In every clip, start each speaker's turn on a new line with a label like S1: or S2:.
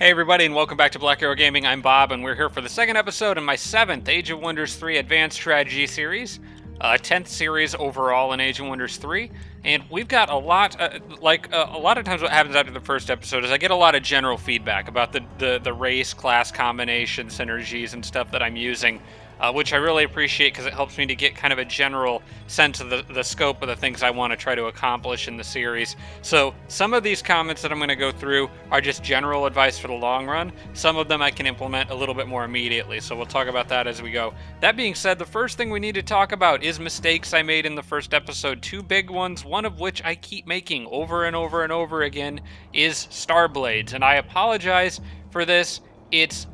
S1: Hey everybody, and welcome back to Black Arrow Gaming. I'm Bob, and we're here for the second episode in my 7th Age of Wonders 3 Advanced Strategy series, 10th series overall in Age of Wonders 3, and we've got a lot, a lot of times what happens after the first episode is I get a lot of general feedback about the race, class combination, synergies, and stuff that I'm using, which I really appreciate because it helps me to get kind of a general sense of the scope of the things I want to try to accomplish in the series. So some of these comments that I'm going to go through are just general advice for the long run. Some of them I can implement a little bit more immediately, so we'll talk about that as we go. That being said, the first thing we need to talk about is mistakes I made in the first episode. Two big ones, one of which I keep making over and over and over again, is Starblades, and I apologize for this. It's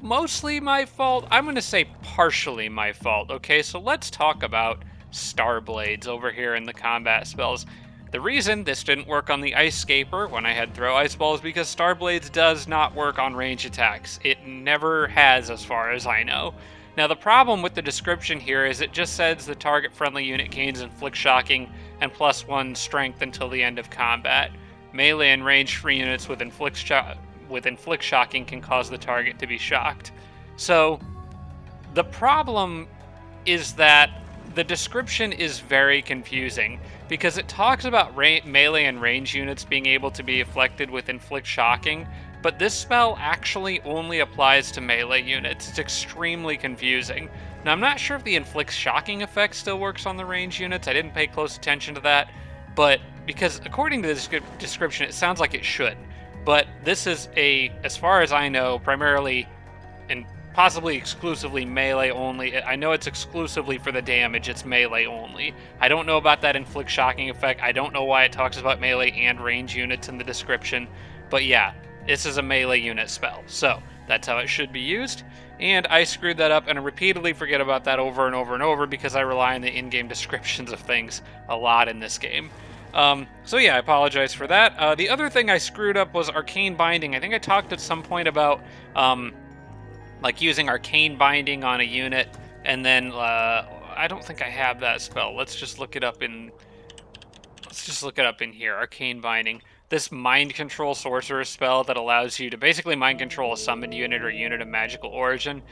S1: mostly my fault. I'm going to say partially my fault. Okay, so let's talk about Starblades over here in the combat spells. The reason this didn't work on the Ice Scaper when I had Throw Ice Ball is because Starblades does not work on range attacks. It never has, as far as I know. Now, the problem with the description here is it just says the target friendly unit gains Inflict Shocking and +1 strength until the end of combat. Melee and range free units with Inflict Shocking can cause the target to be shocked. So the problem is that the description is very confusing because it talks about melee and range units being able to be afflicted with Inflict Shocking, but this spell actually only applies to melee units. It's extremely confusing. Now, I'm not sure if the Inflict Shocking effect still works on the range units. I didn't pay close attention to that, but because according to the description, it sounds like it should. But this is as far as I know, primarily and possibly exclusively melee only. I know it's exclusively for the damage, it's melee only. I don't know about that Inflict Shocking effect. I don't know why it talks about melee and range units in the description. But yeah, this is a melee unit spell. So that's how it should be used. And I screwed that up, and I repeatedly forget about that over and over and over because I rely on the in-game descriptions of things a lot in this game. So yeah, I apologize for that. The other thing I screwed up was Arcane Binding. I think I talked at some point about like using Arcane Binding on a unit, and then I don't think I have that spell. Let's just look it up in here. Arcane Binding. This mind control sorcerer spell that allows you to basically mind control a summoned unit or unit of magical origin.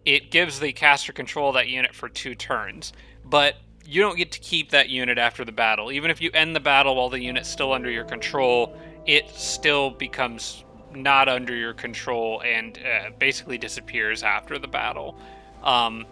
S1: It gives the caster control of that unit for 2 turns, but you don't get to keep that unit after the battle. Even if you end the battle while the unit's still under your control, it still becomes not under your control and basically disappears after the battle. And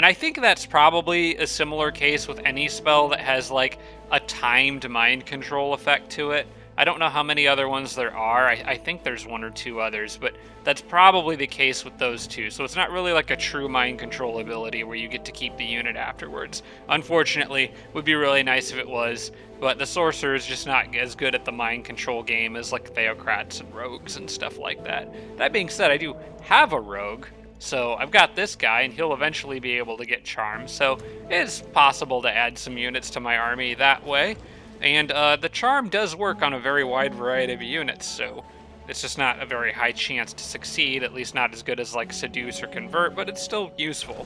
S1: I think that's probably a similar case with any spell that has like a timed mind control effect to it. I don't know how many other ones there are. I think there's 1 or 2 others, but that's probably the case with those 2. So it's not really like a true mind control ability where you get to keep the unit afterwards. Unfortunately, would be really nice if it was, but the Sorcerer is just not as good at the mind control game as like Theocrats and Rogues and stuff like that. That being said, I do have a Rogue, so I've got this guy, and he'll eventually be able to get Charm, so it's possible to add some units to my army that way. And the Charm does work on a very wide variety of units, so it's just not a very high chance to succeed, at least not as good as like Seduce or Convert, but it's still useful.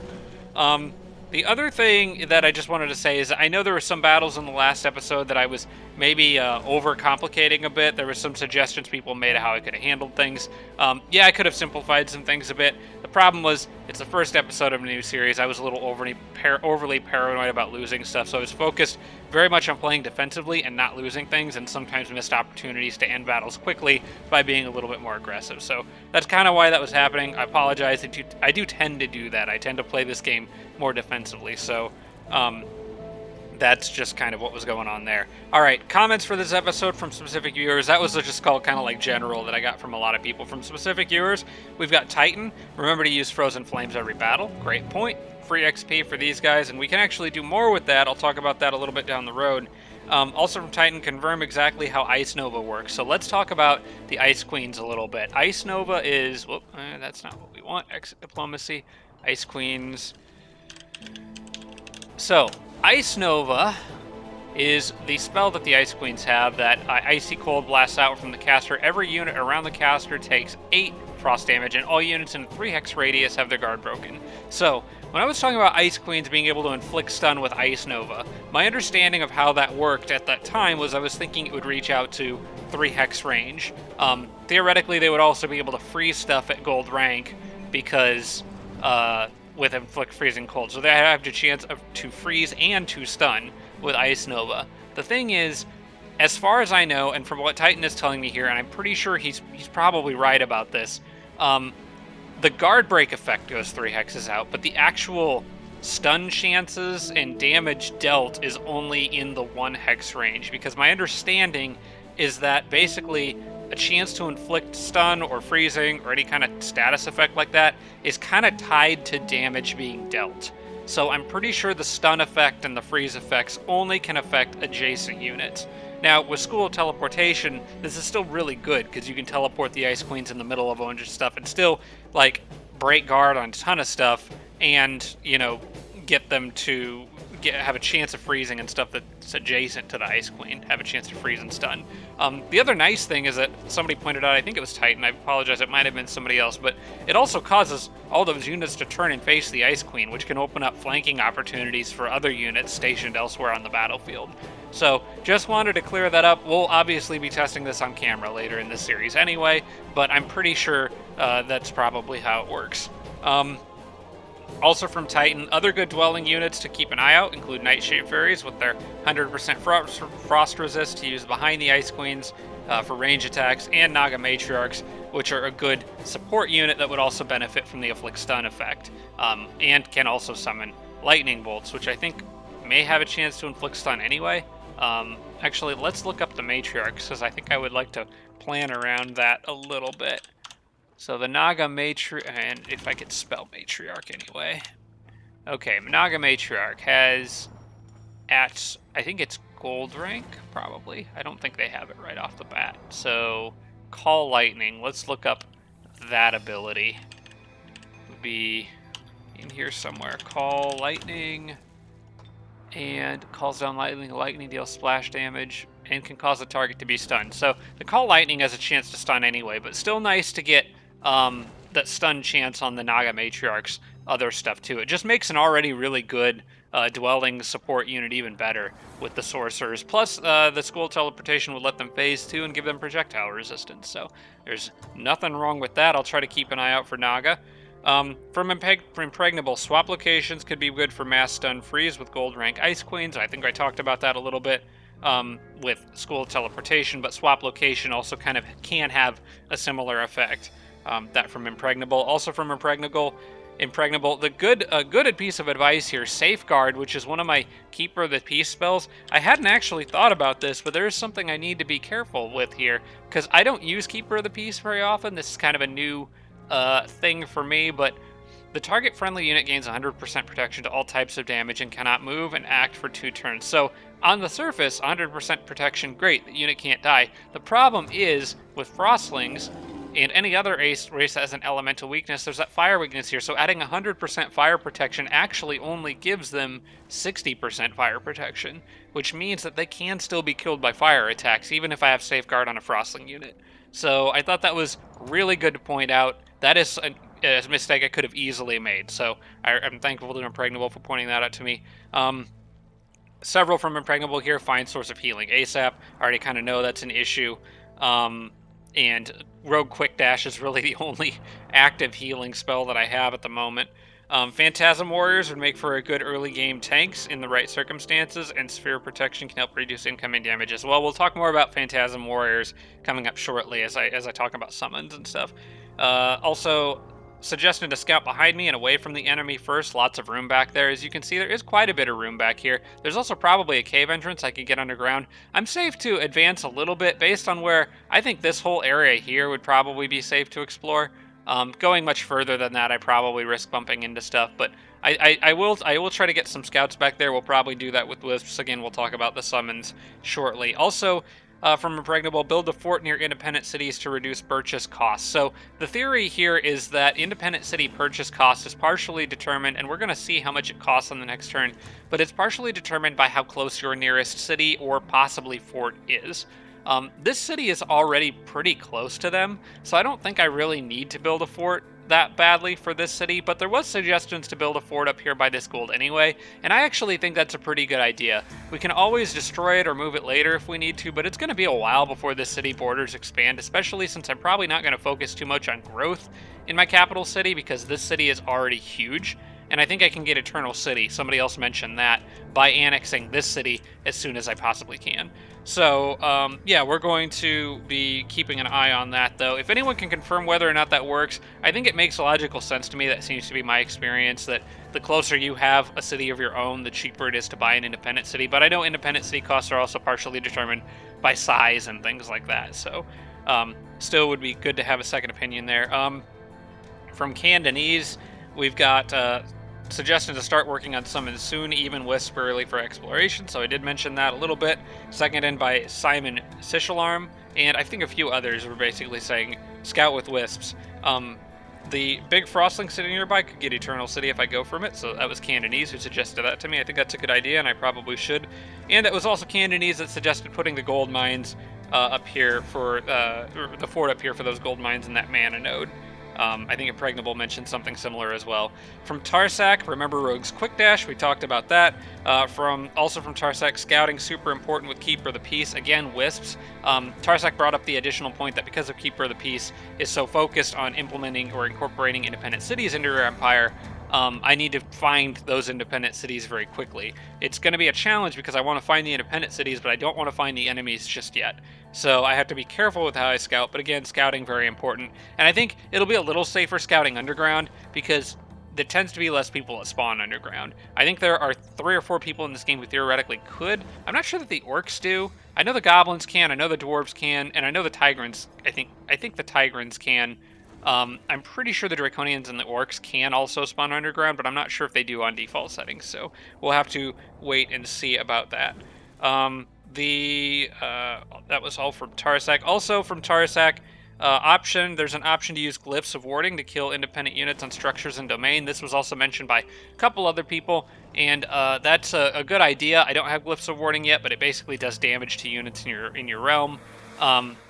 S1: The other thing that I just wanted to say is I know there were some battles in the last episode that I was maybe overcomplicating a bit. There were some suggestions people made of how I could have handled things. Yeah, I could have simplified some things a bit. The problem was it's the first episode of a new series. I was a little overly paranoid about losing stuff, so I was focused very much on playing defensively and not losing things, and sometimes missed opportunities to end battles quickly by being a little bit more aggressive. So that's kind of why that was happening. I apologize. I do tend to do that. I tend to play this game more defensively, so that's just kind of what was going on there. All right, comments for this episode from specific viewers. That was just called kind of like general that I got from a lot of people. From specific viewers, we've got Titan. Remember to use Frozen Flames every battle. Great point. Free XP for these guys, and we can actually do more with that. I'll talk about that a little bit down the road. Also from Titan, confirm exactly how Ice Nova works. So let's talk about the Ice Queens a little bit. Ice Nova is... Whoop, that's not what we want. Exit Diplomacy. Ice Queens... So, Ice Nova is the spell that the Ice Queens have that Icy Cold blasts out from the caster. Every unit around the caster takes 8 frost damage, and all units in a 3-hex radius have their guard broken. So, when I was talking about Ice Queens being able to inflict stun with Ice Nova, my understanding of how that worked at that time was I was thinking it would reach out to 3-hex range. Theoretically, they would also be able to freeze stuff at gold rank because with Inflict Freezing Cold. So they have the chance to freeze and to stun with Ice Nova. The thing is, as far as I know, and from what Titan is telling me here, and I'm pretty sure he's probably right about this, the guard break effect goes 3 hexes out, but the actual stun chances and damage dealt is only in the 1 hex range, because my understanding is that basically a chance to inflict stun or freezing or any kind of status effect like that is kind of tied to damage being dealt. So I'm pretty sure the stun effect and the freeze effects only can affect adjacent units. Now, with School of Teleportation, this is still really good, because you can teleport the Ice Queens in the middle of a bunch of stuff and still, like, break guard on a ton of stuff and, you know, get them to have a chance of freezing and stuff that's adjacent to the Ice Queen, have a chance to freeze and stun. The other nice thing is that somebody pointed out, I think it was Titan, I apologize, it might have been somebody else, but it also causes all those units to turn and face the Ice Queen, which can open up flanking opportunities for other units stationed elsewhere on the battlefield. So, just wanted to clear that up. We'll obviously be testing this on camera later in this series anyway, but I'm pretty sure that's probably how it works. Also from Titan, other good dwelling units to keep an eye out include Nightshade Fairies with their 100% frost resist to use behind the Ice Queens for range attacks, and Naga Matriarchs, which are a good support unit that would also benefit from the Afflict Stun effect, and can also summon Lightning Bolts, which I think may have a chance to inflict stun anyway. Actually, let's look up the Matriarchs, because I think I would like to plan around that a little bit. So the Naga Matriarch, and if I could spell Matriarch anyway. Okay, Naga Matriarch has at, I think it's gold rank, probably. I don't think they have it right off the bat. So, Call Lightning, let's look up that ability. It would be in here somewhere. Call Lightning, and calls down lightning deals splash damage, and can cause the target to be stunned. So the Call Lightning has a chance to stun anyway, but still nice to get that stun chance on the Naga Matriarch's other stuff too. It just makes an already really good dwelling support unit even better with the Sorcerers. Plus, the School Teleportation would let them phase too and give them projectile resistance. So there's nothing wrong with that. I'll try to keep an eye out for Naga. For Impregnable, swap locations could be good for mass stun freeze with gold rank Ice Queens. I think I talked about that a little bit with School of Teleportation, but swap location also kind of can have a similar effect. That from Impregnable. Also from Impregnable, the good piece of advice here, Safeguard, which is one of my Keeper of the Peace spells. I hadn't actually thought about this, but there is something I need to be careful with here, because I don't use Keeper of the Peace very often. This is kind of a new thing for me, but the target friendly unit gains 100% protection to all types of damage and cannot move and act for 2 turns. So on the surface, 100% protection, great, the unit can't die. The problem is with Frostlings and any other race that has an elemental weakness, there's that fire weakness here. So adding 100% fire protection actually only gives them 60% fire protection, which means that they can still be killed by fire attacks, even if I have Safeguard on a Frostling unit. So I thought that was really good to point out. That is a mistake I could have easily made. So I'm thankful to Impregnable for pointing that out to me. Several from Impregnable here. Find Source of Healing ASAP. I already kind of know that's an issue. And Rogue Quick Dash is really the only active healing spell that I have at the moment. Phantasm Warriors would make for a good early game tanks in the right circumstances, and Sphere Protection can help reduce incoming damage as well. We'll talk more about Phantasm Warriors coming up shortly as I talk about summons and stuff. Also, suggested to scout behind me and away from the enemy first. Lots of room back there. As you can see, there is quite a bit of room back here. There's also probably a cave entrance I could get underground. I'm safe to advance a little bit based on where I think this whole area here would probably be safe to explore. Going much further than that, I probably risk bumping into stuff, but I will try to get some scouts back there. We'll probably do that with Wisps. Again, we'll talk about the summons shortly. Also, from Impregnable, build a fort near independent cities to reduce purchase costs. So the theory here is that independent city purchase cost is partially determined, and we're going to see how much it costs on the next turn, but it's partially determined by how close your nearest city or possibly fort is. This city is already pretty close to them, so I don't think I really need to build a fort that badly for this city, but there was suggestions to build a fort up here by this gold anyway, and I actually think that's a pretty good idea. We can always destroy it or move it later if we need to, but it's going to be a while before this city borders expand, especially since I'm probably not going to focus too much on growth in my capital city because this city is already huge, and I think I can get Eternal City, somebody else mentioned that, by annexing this city as soon as I possibly can. So, yeah, we're going to be keeping an eye on that, though. If anyone can confirm whether or not that works, I think it makes logical sense to me. That seems to be my experience, that the closer you have a city of your own, the cheaper it is to buy an independent city. But I know independent city costs are also partially determined by size and things like that. So, still would be good to have a second opinion there. From Cantonese, we've got suggestion to start working on summon soon, even wisp early for exploration, so I did mention that a little bit. Seconded by Simon Sishalarm, and I think a few others were basically saying scout with wisps. The big frostling sitting nearby could get Eternal City if I go from it, so that was Cantonese who suggested that to me. I think that's a good idea, and I probably should. And it was also Cantonese that suggested putting the gold mines up here for the fort up here for those gold mines in that mana node. I think Impregnable mentioned something similar as well. From Tarsak, remember Rogue's Quick Dash, we talked about that. Also from Tarsak, scouting super important with Keeper of the Peace. Again, Wisps. Tarsak brought up the additional point that because of Keeper of the Peace is so focused on implementing or incorporating independent cities into your empire, I need to find those independent cities very quickly. It's going to be a challenge because I want to find the independent cities, but I don't want to find the enemies just yet. So I have to be careful with how I scout, but again, scouting very important. And I think it'll be a little safer scouting underground because there tends to be less people that spawn underground. I think there are 3 or 4 people in this game who theoretically could. I'm not sure that the orcs do. I know the goblins can, I know the dwarves can, and I know the tigrans. I think the tigrans can. I'm pretty sure the Draconians and the Orcs can also spawn underground, but I'm not sure if they do on default settings, so we'll have to wait and see about that. That was all from Tarsak. Also from Tarsak, there's an option to use Glyphs of Warding to kill independent units on structures and domain. This was also mentioned by a couple other people, and that's a good idea. I don't have Glyphs of Warding yet, but it basically does damage to units in your realm,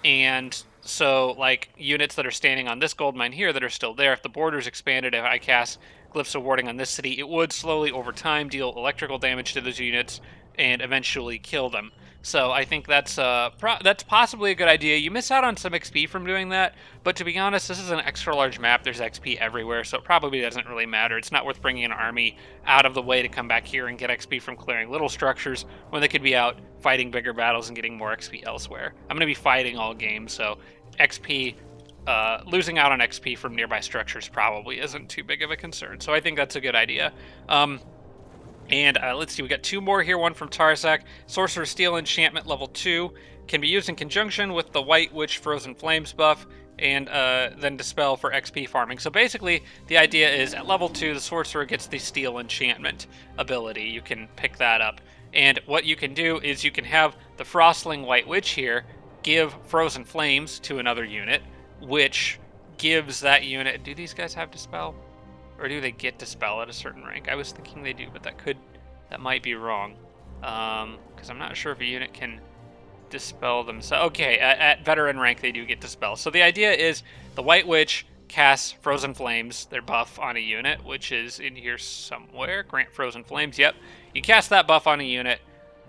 S1: and so, like, units that are standing on this gold mine here that are still there, if the border's expanded, if I cast Glyphs of Warding on this city, it would slowly, over time, deal electrical damage to those units and eventually kill them. So I think that's possibly a good idea. You miss out on some XP from doing that, but to be honest, this is an extra large map. There's XP everywhere, so it probably doesn't really matter. It's not worth bringing an army out of the way to come back here and get XP from clearing little structures when they could be out fighting bigger battles and getting more XP elsewhere. I'm going to be fighting all game, so XP, losing out on XP from nearby structures probably isn't too big of a concern. So I think that's a good idea. And let's see, we got 2 more here. One from Tarsak. Sorcerer Steel Enchantment level 2 can be used in conjunction with the White Witch Frozen Flames buff, and then Dispel for XP farming. So basically, the idea is at level 2, the Sorcerer gets the Steel Enchantment ability. You can pick that up. And what you can do is you can have the Frostling White Witch here give Frozen Flames to another unit, which gives that unit... Do these guys have Dispel? Or do they get Dispel at a certain rank? I was thinking they do, but that might be wrong. Because I'm not sure if a unit can Dispel themselves. Okay, at veteran rank they do get Dispel. So the idea is the White Witch casts Frozen Flames, their buff, on a unit, which is in here somewhere. Grant Frozen Flames, yep. You cast that buff on a unit,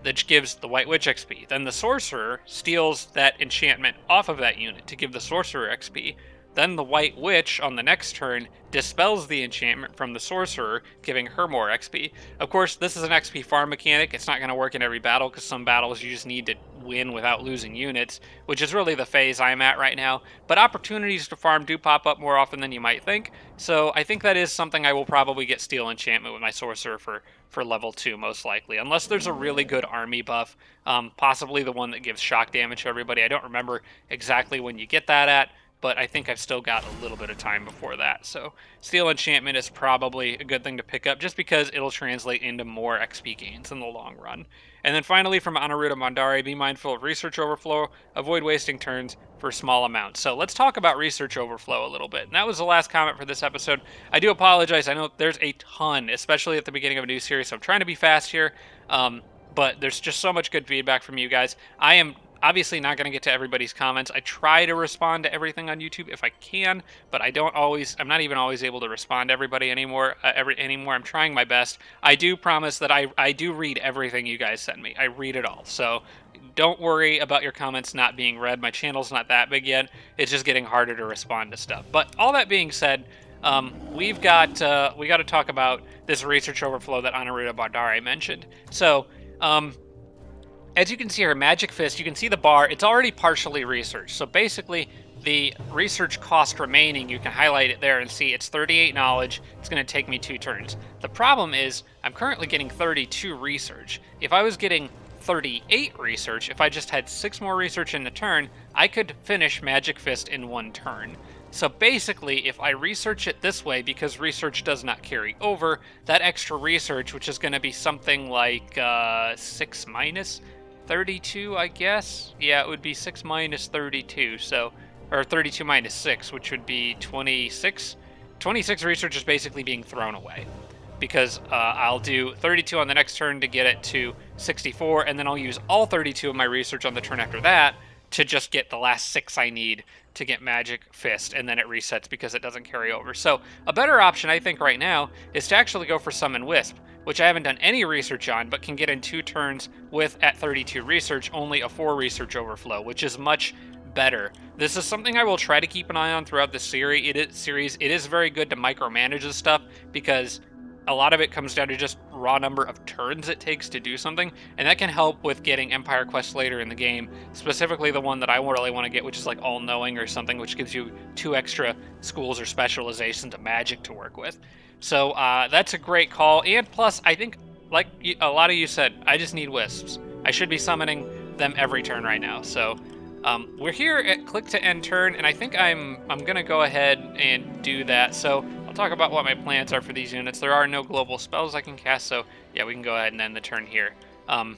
S1: that gives the White Witch XP. Then the Sorcerer steals that enchantment off of that unit to give the Sorcerer XP. Then the White Witch, on the next turn, dispels the enchantment from the Sorcerer, giving her more XP. Of course, this is an XP farm mechanic. It's not going to work in every battle, because some battles you just need to win without losing units, which is really the phase I'm at right now. But opportunities to farm do pop up more often than you might think, so I think that is something I will probably get Steel Enchantment with my Sorcerer for level 2, most likely. Unless there's a really good army buff, possibly the one that gives shock damage to everybody. I don't remember exactly when you get that at, but I think I've still got a little bit of time before that. So Steel Enchantment is probably a good thing to pick up just because it'll translate into more XP gains in the long run. And then finally from Anaruta Mondari, be mindful of Research Overflow, avoid wasting turns for small amounts. So let's talk about Research Overflow a little bit. And that was the last comment for this episode. I do apologize. I know there's a ton, especially at the beginning of a new series, so I'm trying to be fast here. But there's just so much good feedback from you guys. I am obviously not going to get to everybody's comments. I try to respond to everything on YouTube if I can, but I'm not even always able to respond to everybody anymore. I'm trying my best. I do promise that I do read everything you guys send me. I read it all. So don't worry about your comments not being read. My channel's not that big yet. It's just getting harder to respond to stuff. But all that being said, we got to talk about this research overflow that Anaruta Mondari mentioned. So, as you can see here, Magic Fist, you can see the bar, it's already partially researched. So basically, the research cost remaining, you can highlight it there and see it's 38 knowledge. It's going to take me 2 turns. The problem is, I'm currently getting 32 research. If I was getting 38 research, if I just had 6 more research in the turn, I could finish Magic Fist in 1 turn. So basically, if I research it this way, because research does not carry over, that extra research, which is going to be something like 6 minus 32, I guess. Yeah, it would be 6 minus 32, so, or 32 minus 6, which would be 26. 26 research is basically being thrown away, because I'll do 32 on the next turn to get it to 64, and then I'll use all 32 of my research on the turn after that to just get the last 6 I need to get Magic Fist, and then it resets because it doesn't carry over. So a better option, I think, right now is to actually go for Summon Wisp, which I haven't done any research on, but can get in 2 turns with, at 32 research, only a 4 research overflow, which is much better. This is something I will try to keep an eye on throughout the series. It is very good to micromanage this stuff, because a lot of it comes down to just raw number of turns it takes to do something, and that can help with getting Empire Quest later in the game, specifically the one that I really want to get, which is like All Knowing or something, which gives you 2 extra schools or specializations of magic to work with. So that's a great call, and plus, I think, like a lot of you said, I just need wisps. I should be summoning them every turn right now, so we're here at click to end turn, and I think I'm gonna go ahead and do that. So I'll talk about what my plans are for these units. There are no global spells I can cast, so yeah, we can go ahead and end the turn here. Yeah,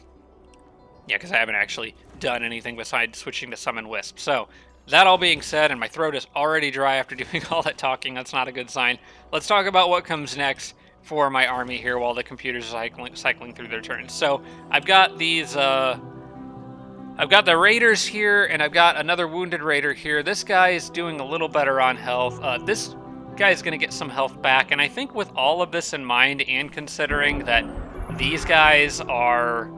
S1: because I haven't actually done anything besides switching to Summon Wisp. So that all being said, and my throat is already dry after doing all that talking, that's not a good sign. Let's talk about what comes next for my army here while the computer's cycling through their turns. So I've got these, I've got the raiders here, and I've got another wounded raider here. This guy is doing a little better on health. This guy's going to get some health back, and I think with all of this in mind, and considering that these guys are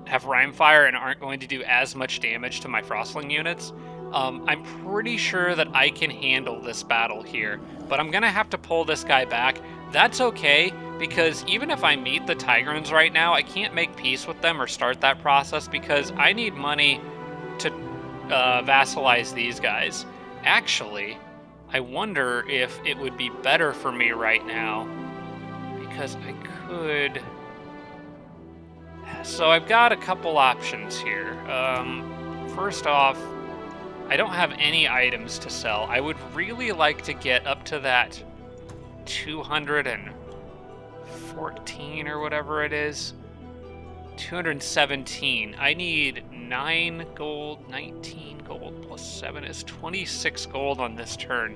S1: have Rime Fire and aren't going to do as much damage to my Frostling units, I'm pretty sure that I can handle this battle here. But I'm going to have to pull this guy back. That's okay, because even if I meet the Tigrans right now, I can't make peace with them or start that process because I need money to vassalize these guys. Actually, I wonder if it would be better for me right now, because I could... So I've got a couple options here. First off, I don't have any items to sell. I would really like to get up to that 214 or whatever it is. 217. I need 9 gold, 19 gold plus 7 is 26 gold on this turn.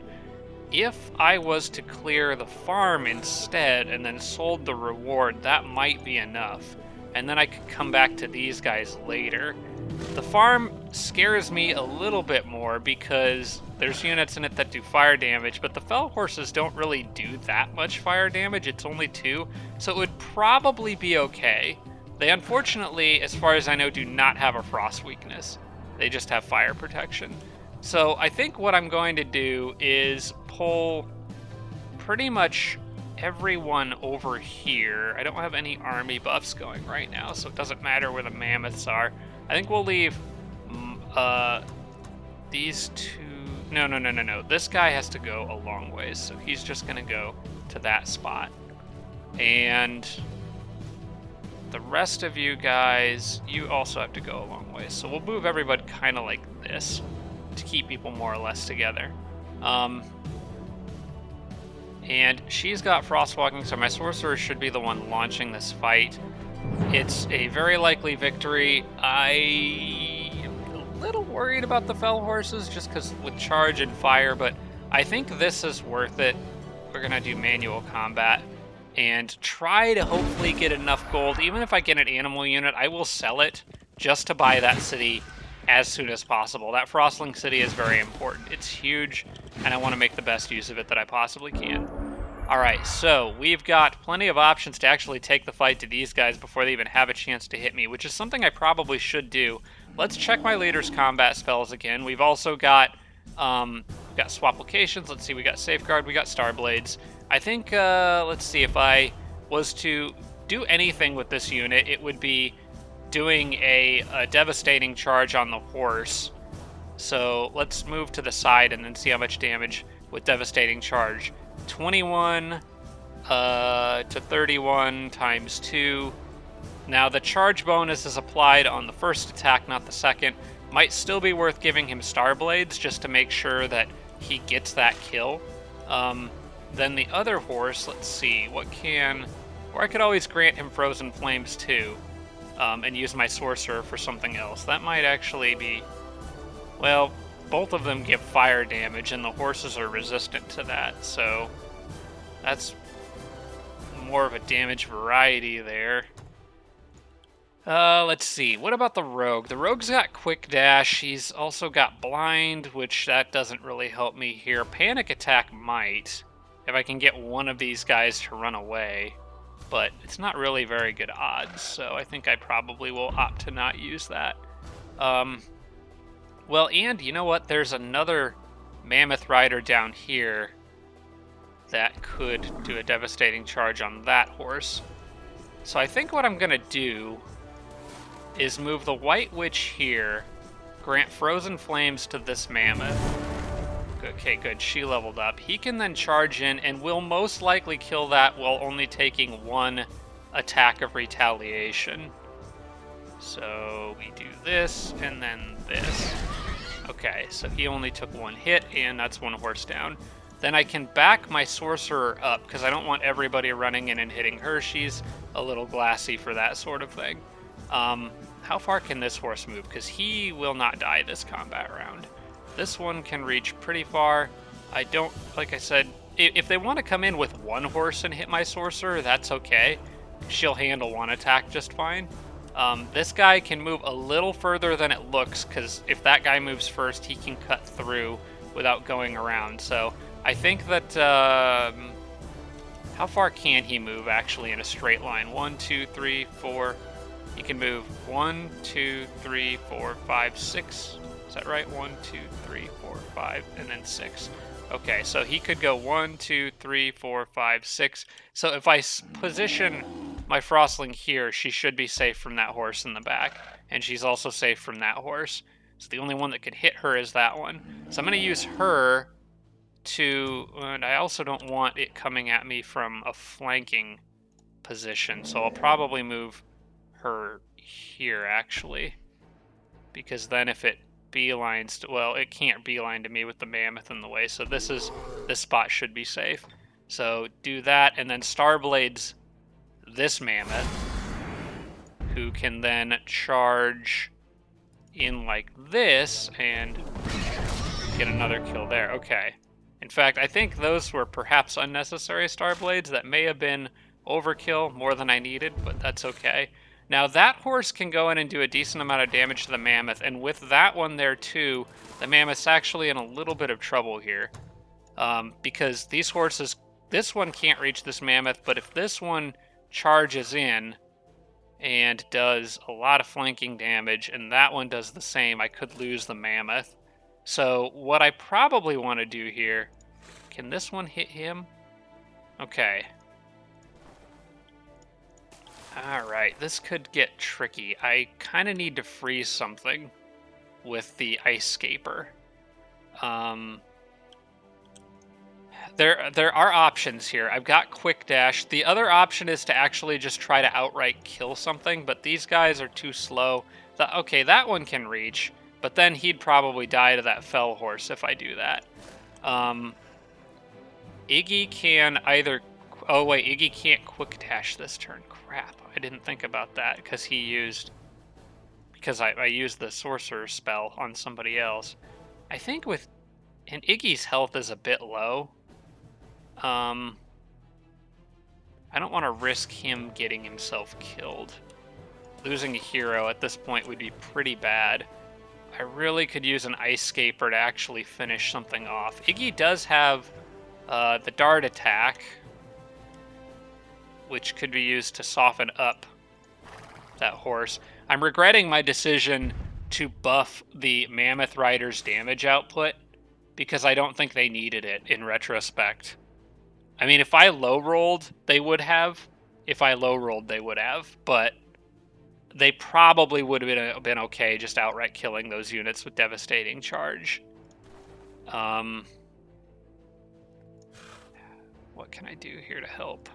S1: If I was to clear the farm instead and then sold the reward, that might be enough. And then I could come back to these guys later. The farm scares me a little bit more because there's units in it that do fire damage, but the Fell Horses don't really do that much fire damage. It's only 2, so it would probably be okay. They unfortunately, as far as I know, do not have a frost weakness. They just have fire protection. So I think what I'm going to do is pull pretty much everyone over here. I don't have any army buffs going right now, so it doesn't matter where the mammoths are. I think we'll leave these 2... No. This guy has to go a long ways, so he's just going to go to that spot. And the rest of you guys, you also have to go a long ways. So we'll move everybody kind of like this. keep people more or less together. And she's got Frostwalking, so my Sorcerer should be the one launching this fight. It's a very likely victory. I am a little worried about the Fell Horses just because with Charge and Fire, but I think this is worth it. We're going to do manual combat and try to hopefully get enough gold. Even if I get an animal unit, I will sell it just to buy that city as soon as possible. That Frostling city is very important. It's huge, and I want to make the best use of it that I possibly can. Alright, so we've got plenty of options to actually take the fight to these guys before they even have a chance to hit me, which is something I probably should do. Let's check my leader's combat spells again. We've also got swap locations. Let's see, we got Safeguard, we got Starblades. I think, let's see, if I was to do anything with this unit, it would be doing a devastating charge on the horse. So let's move to the side and then see how much damage with devastating charge. 21 to 31 times 2. Now the charge bonus is applied on the first attack, not the second. Might still be worth giving him Starblades just to make sure that he gets that kill. Then the other horse, let's see, what can... Or I could always grant him Frozen Flames too, and use my Sorcerer for something else. That might actually be... Well, both of them give fire damage, and the horses are resistant to that, so that's more of a damage variety there. Let's see. What about the Rogue? The Rogue's got Quick Dash. He's also got Blind, which that doesn't really help me here. Panic Attack might, if I can get one of these guys to run away, but it's not really very good odds, so I think I probably will opt to not use that. Well, and you know what? There's another Mammoth Rider down here that could do a devastating charge on that horse. So I think what I'm going to do is move the White Witch here, grant Frozen Flames to this Mammoth. Okay, good. She leveled up. He can then charge in and will most likely kill that while only taking one attack of retaliation. So we do this and then this. Okay, so he only took one hit, and that's one horse down. Then I can back my Sorcerer up, because I don't want everybody running in and hitting her. She's a little glassy for that sort of thing. How far can this horse move? Because he will not die this combat round. This one can reach pretty far. I don't, like I said, if they want to come in with one horse and hit my Sorcerer, that's okay. She'll handle one attack just fine. This guy can move a little further than it looks, because if that guy moves first, he can cut through without going around. So I think that, how far can he move actually in a straight line? 1, 2, 3, 4. He can move 1, 2, 3, 4, 5, 6. Is that right? 1, 2, 3, 4, 5, and then 6. Okay, so he could go 1, 2, 3, 4, 5, 6. So if I position my Frostling here, she should be safe from that horse in the back, and she's also safe from that horse. So the only one that could hit her is that one. So I'm going to use her to, and I also don't want it coming at me from a flanking position, so I'll probably move her here actually, because then if it beelines to, well, it can't beeline to me with the Mammoth in the way, so this spot should be safe. So do that, and then Starblades this Mammoth, who can then charge in like this and get another kill there. Okay. In fact, I think those were perhaps unnecessary Starblades. That may have been overkill, more than I needed, but that's okay. Now that horse can go in and do a decent amount of damage to the Mammoth, and with that one there too, the Mammoth's actually in a little bit of trouble here. Because these horses, this one can't reach this Mammoth, but if this one charges in and does a lot of flanking damage, and that one does the same, I could lose the Mammoth. So what I probably want to do here, can this one hit him? Okay. Alright, this could get tricky. I kind of need to freeze something with the Ice Scaper. There are options here. I've got Quick Dash. The other option is to actually just try to outright kill something, but these guys are too slow. Okay, that one can reach, But then he'd probably die to that Fell Horse if I do that. Iggy can either... Oh, wait, Iggy can't quick dash this turn. Crap, I didn't think about that because he used... Because I used the Sorcerer spell on somebody else. I think with... And Iggy's health is a bit low. I don't want to risk him getting himself killed. Losing a hero at this point would be pretty bad. I really could use an Ice Scaper to actually finish something off. Iggy does have the Dart attack, which could be used to soften up that horse. I'm regretting my decision to buff the Mammoth Rider's damage output because I don't think they needed it in retrospect. I mean, if I low-rolled, they would have. If I low-rolled, they would have. But they probably would have been okay just outright killing those units with Devastating Charge. What can I do here to help?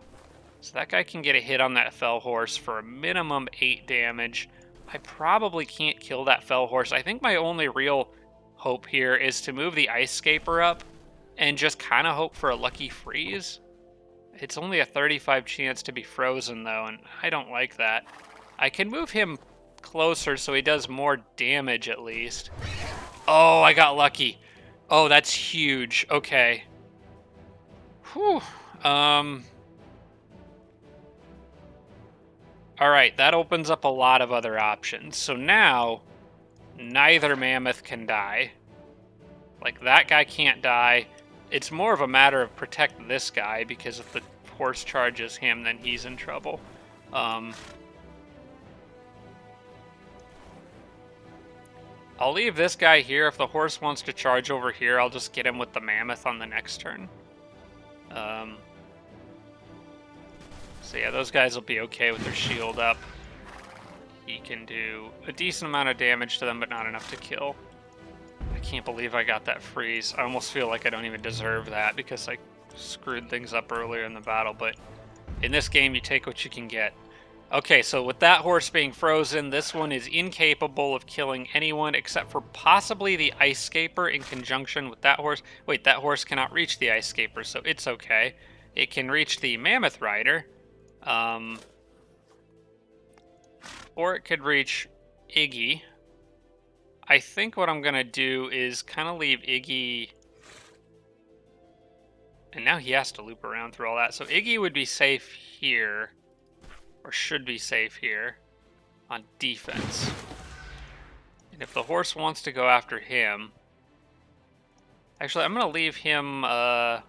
S1: So that guy can get a hit on that Fell Horse for a minimum 8 damage. I probably can't kill that Fell Horse. I think my only real hope here is to move the Ice Scaper up and just kind of hope for a lucky freeze. It's only a 35 chance to be frozen, though, and I don't like that. I can move him closer so he does more damage, at least. Oh, I got lucky. Oh, that's huge. Okay. Whew. Alright, that opens up a lot of other options. So now, neither Mammoth can die. Like, that guy can't die. It's more of a matter of protect this guy, because if the horse charges him, then he's in trouble. I'll leave this guy here. If the horse wants to charge over here, I'll just get him with the Mammoth on the next turn. So yeah, those guys will be okay with their shield up. He can do a decent amount of damage to them, but not enough to kill. I can't believe I got that freeze. I almost feel like I don't even deserve that because I screwed things up earlier in the battle, but in this game you take what you can get. Okay, so with that horse being frozen, this one is incapable of killing anyone except for possibly the Ice Scaper in conjunction with that horse. Wait, that horse cannot reach the Ice Scaper, so it's okay. It can reach the Mammoth Rider. Or it could reach Iggy. I think what I'm going to do is kind of leave Iggy... And now he has to loop around through all that. So Iggy would be safe here. Or should be safe here. On defense. And if the horse wants to go after him... Actually, I'm going to leave him... I'm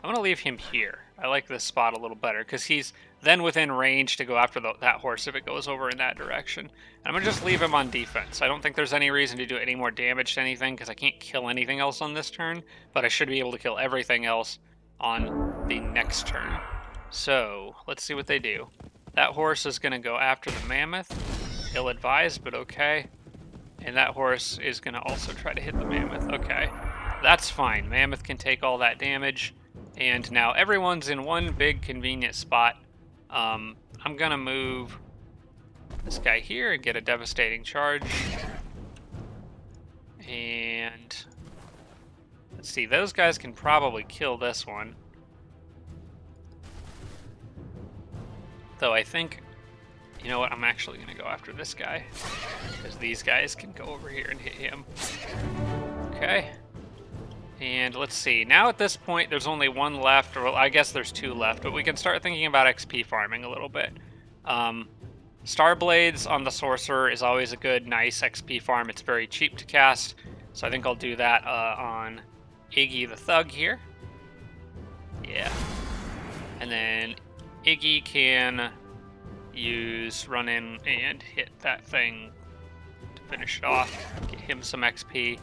S1: going to leave him here. I like this spot a little better, because he's then within range to go after that horse if it goes over in that direction. And I'm going to just leave him on defense. I don't think there's any reason to do any more damage to anything, because I can't kill anything else on this turn, but I should be able to kill everything else on the next turn. So, let's see what they do. That horse is going to go after the Mammoth. Ill-advised, but okay. And that horse is going to also try to hit the Mammoth. Okay, that's fine. Mammoth can take all that damage. And now everyone's in one big convenient spot. I'm going to move this guy here and get a Devastating Charge. And let's see, those guys can probably kill this one. Though I think, you know what, I'm actually going to go after this guy. Because these guys can go over here and hit him. Okay. And let's see, now at this point there's only one left, or well, I guess there's two left, but we can start thinking about XP farming a little bit. Starblades on the Sorcerer is always a good, nice XP farm. It's very cheap to cast, so I think I'll do that on Iggy the Thug here. Yeah. And then Iggy can run in and hit that thing to finish it off, get him some XP.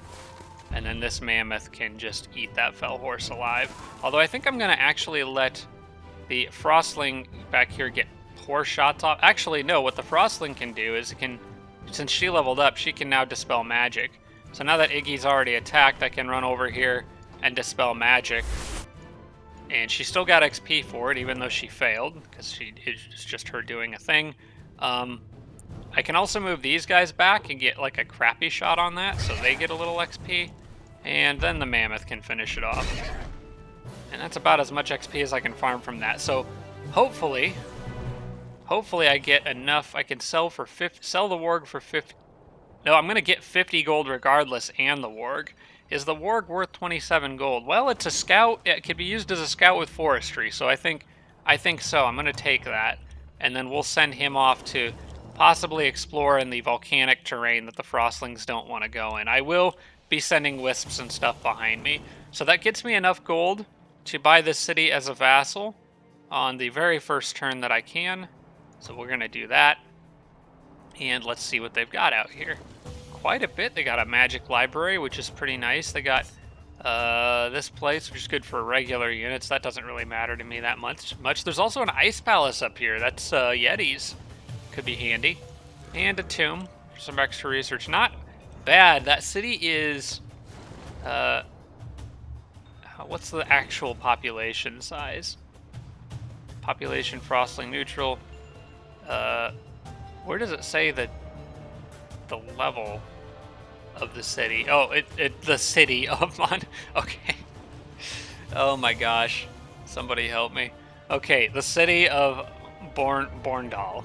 S1: And then this Mammoth can just eat that Fell Horse alive. Although I think I'm going to actually let the Frostling back here get poor shots off. Actually, no, what the Frostling can do is it can, since she leveled up, she can now Dispel Magic. So now that Iggy's already attacked, I can run over here and Dispel Magic. And she still got XP for it, even though she failed, because it's just her doing a thing. I can also move these guys back and get like a crappy shot on that, so they get a little XP. And then the mammoth can finish it off. And that's about as much XP as I can farm from that. So hopefully I get enough. I can sell the warg for 50. No, I'm going to get 50 gold regardless and the warg. Is the warg worth 27 gold? Well, it's a scout. It could be used as a scout with forestry, so I think so. I'm going to take that, and then we'll send him off to possibly explore in the volcanic terrain that the frostlings don't want to go in. I will be sending wisps and stuff behind me. So that gets me enough gold to buy this city as a vassal on the very first turn that I can. So we're going to do that. And let's see what they've got out here. Quite a bit. They got a magic library, which is pretty nice. They got this place, which is good for regular units. That doesn't really matter to me that much. There's also an ice palace up here. That's Yetis. Could be handy. And a tomb for some extra research. Not bad. That city is... what's the actual population size? Population frostling neutral. Where does it say the level of the city? Oh, the city of okay. Oh my gosh. Somebody help me. Okay, the city of Borndal.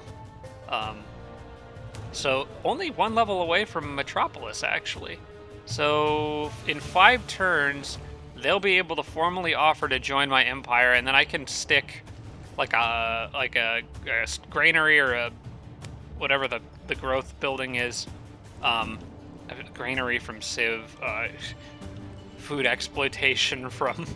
S1: So only one level away from Metropolis, actually. So in 5 turns, they'll be able to formally offer to join my empire, and then I can stick like a granary or a whatever the growth building is. Granary from Civ, food exploitation from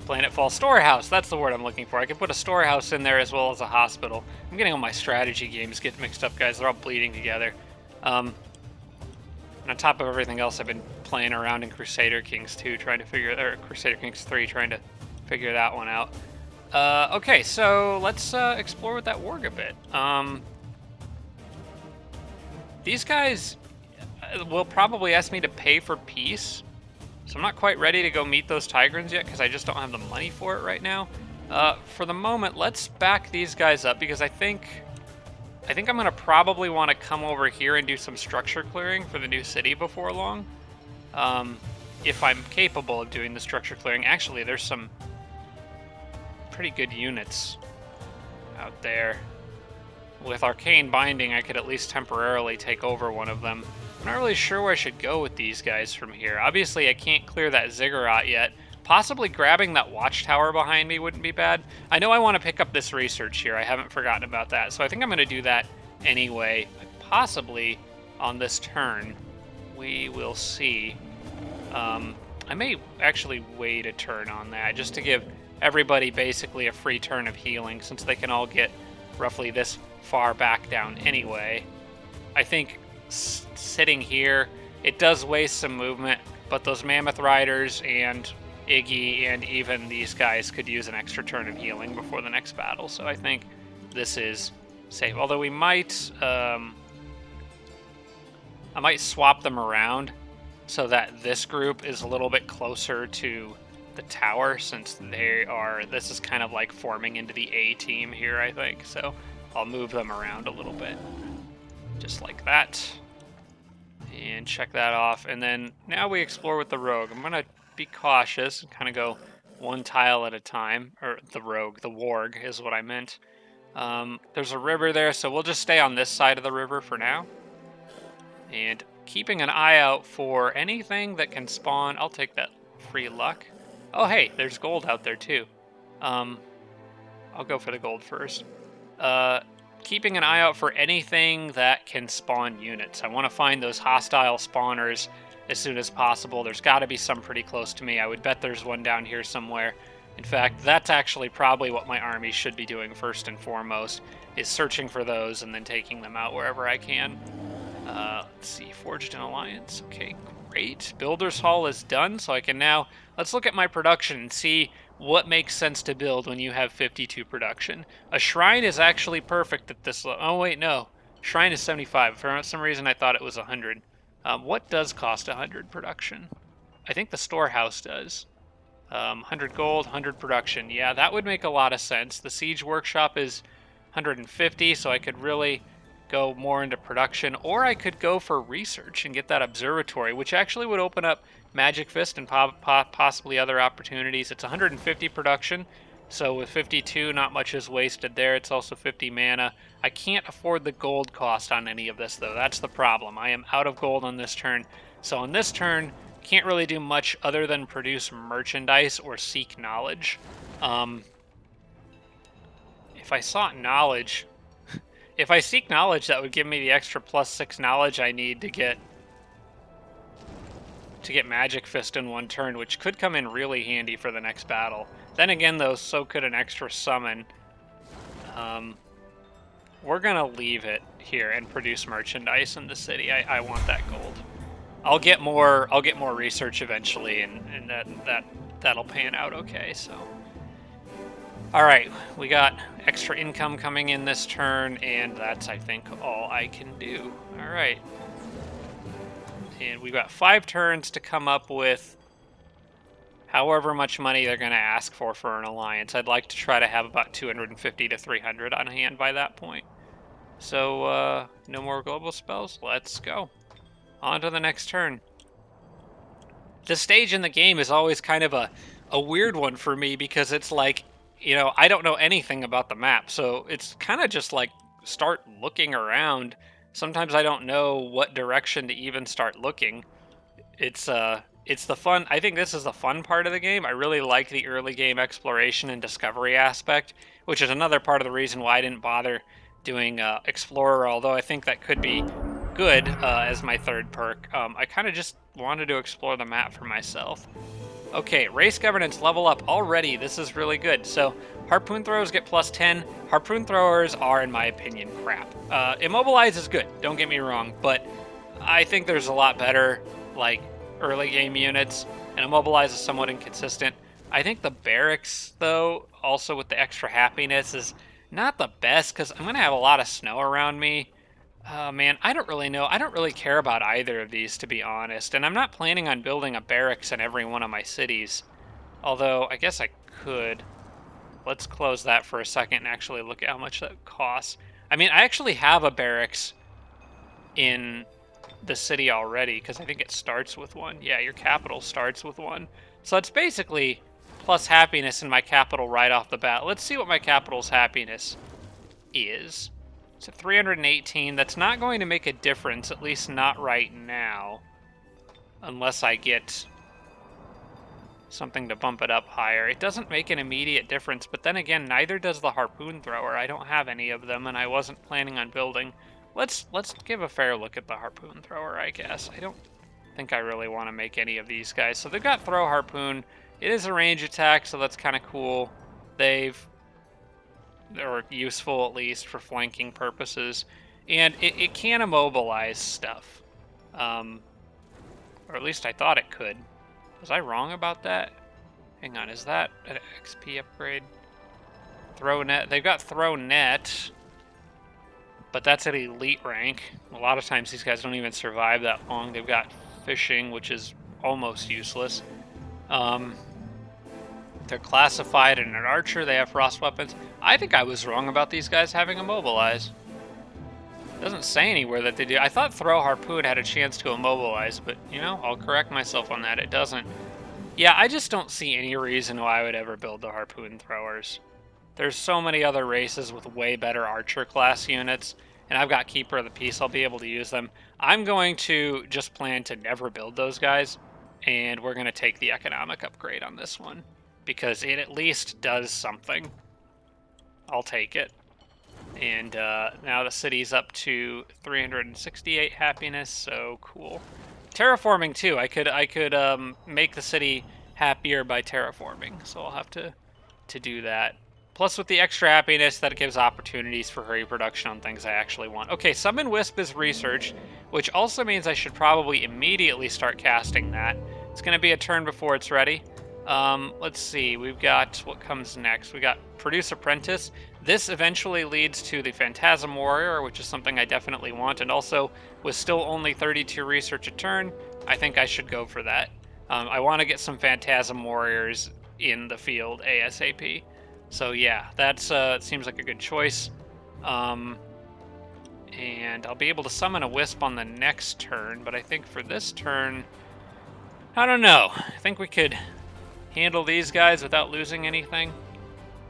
S1: Planetfall. Storehouse, that's the word I'm looking for. I could put a storehouse in there as well as a hospital. I'm getting all my strategy games get mixed up, guys. They're all bleeding together. And on top of everything else, I've been playing around in Crusader Kings 2, Crusader Kings 3, trying to figure that one out. Okay, so let's explore with that warg a bit. These guys will probably ask me to pay for peace, so I'm not quite ready to go meet those Tigrans yet because I just don't have the money for it right now. For the moment, let's back these guys up because I think I'm going to probably want to come over here and do some structure clearing for the new city before long. If I'm capable of doing the structure clearing. Actually, there's some pretty good units out there. With Arcane Binding, I could at least temporarily take over one of them. I'm not really sure where I should go with these guys from here. Obviously, I can't clear that ziggurat yet. Possibly grabbing that watchtower behind me wouldn't be bad. I know I want to pick up this research here. I haven't forgotten about that. So I think I'm going to do that anyway. Possibly on this turn. We will see. I may actually wait a turn on that just to give everybody basically a free turn of healing since they can all get roughly this far back down anyway. I think sitting here, it does waste some movement, but those Mammoth Riders and Iggy and even these guys could use an extra turn of healing before the next battle, so I think this is safe. Although we might, I might swap them around so that this group is a little bit closer to the tower since this is kind of like forming into the A team here, I think, so I'll move them around a little bit. Just like that. And check that off. And then now we explore with the rogue. I'm going to be cautious and kind of go one tile at a time. Or the warg is what I meant. There's a river there, so we'll just stay on this side of the river for now. And keeping an eye out for anything that can spawn. I'll take that free luck. Oh, hey, there's gold out there too. I'll go for the gold first. Keeping an eye out for anything that can spawn units. I want to find those hostile spawners as soon as possible. There's got to be some pretty close to me. I would bet there's one down here somewhere. In fact, that's actually probably what my army should be doing first and foremost, is searching for those and then taking them out wherever I can. Let's see, Forged an Alliance. Okay, great. Builder's Hall is done, so I can now... Let's look at my production and see what makes sense to build when you have 52 production. A shrine is actually perfect at this level. Oh, wait, no. Shrine is 75. For some reason, I thought it was 100. What does cost 100 production? I think the storehouse does. 100 gold, 100 production. Yeah, that would make a lot of sense. The Siege Workshop is 150, so I could really go more into production, or I could go for research and get that observatory, which actually would open up Magic Fist and possibly other opportunities. It's 150 production, so with 52, not much is wasted there. It's also 50 mana. I can't afford the gold cost on any of this, though. That's the problem. I am out of gold on this turn. So on this turn, can't really do much other than produce merchandise or seek knowledge. If I sought knowledge, if I seek knowledge, that would give me the extra +6 knowledge I need to get Magic Fist in one turn, which could come in really handy for the next battle. Then again, though, so could an extra summon. We're gonna leave it here and produce merchandise in the city. I want that gold. I'll get more research eventually, and that'll pan out okay. So, all right, we got extra income coming in this turn, and that's, I think, all I can do. All right. And we've got 5 turns to come up with however much money they're going to ask for an alliance. I'd like to try to have about 250 to 300 on hand by that point. So, no more global spells. Let's go. On to the next turn. This stage in the game is always kind of a weird one for me because it's like, you know, I don't know anything about the map. So it's kind of just like start looking around. Sometimes I don't know what direction to even start looking. It's the fun. I think this is the fun part of the game. I really like the early game exploration and discovery aspect, which is another part of the reason why I didn't bother doing Explorer, although I think that could be good as my third perk. I kind of just wanted to explore the map for myself. Okay, race governance level up already. This is really good. So Harpoon Throwers get +10. Harpoon Throwers are, in my opinion, crap. Immobilize is good, don't get me wrong, but I think there's a lot better, like, early game units, and Immobilize is somewhat inconsistent. I think the Barracks, though, also with the extra happiness, is not the best, because I'm going to have a lot of snow around me. Man, I don't really know. I don't really care about either of these, to be honest. And I'm not planning on building a barracks in every one of my cities. Although, I guess I could. Let's close that for a second and actually look at how much that costs. I mean, I actually have a barracks in the city already, because I think it starts with one. Yeah, your capital starts with one. So it's basically plus happiness in my capital right off the bat. Let's see what my capital's happiness is. It's at 318. That's not going to make a difference, at least not right now. Unless I get something to bump it up higher. It doesn't make an immediate difference, but then again, neither does the Harpoon Thrower. I don't have any of them, and I wasn't planning on building. Let's give a fair look at the Harpoon Thrower, I guess. I don't think I really want to make any of these guys. So they've got Throw Harpoon. It is a range attack, so that's kind of cool. Or useful at least for flanking purposes, and it can immobilize stuff, or at least I thought it could. Was I wrong about that? Hang on, is that an XP upgrade? Throw net. They've got throw net, but that's at elite rank. A lot of times these guys don't even survive that long. They've got fishing, which is almost useless. They're classified in an archer. They have frost weapons. I think I was wrong about these guys having immobilize. It doesn't say anywhere that they do. I thought Throw Harpoon had a chance to immobilize, but, you know, I'll correct myself on that. It doesn't. Yeah, I just don't see any reason why I would ever build the Harpoon Throwers. There's so many other races with way better archer class units, and I've got Keeper of the Peace. I'll be able to use them. I'm going to just plan to never build those guys, and we're going to take the economic upgrade on this one, because it at least does something. I'll take it. And now the city's up to 368 happiness, so cool. Terraforming too. I could make the city happier by terraforming, so I'll have to do that. Plus, with the extra happiness, that gives opportunities for hurry production on things I actually want. Okay, Summon Wisp is research, which also means I should probably immediately start casting that. It's going to be a turn before it's ready. Let's see, we've got what comes next. We got Produce Apprentice. This eventually leads to the Phantasm Warrior, which is something I definitely want, and also with still only 32 research a turn, I think I should go for that. I want to get some Phantasm Warriors in the field ASAP. So yeah, that's seems like a good choice. And I'll be able to summon a wisp on the next turn, but I think for this turn, I don't know. I think we could handle these guys without losing anything.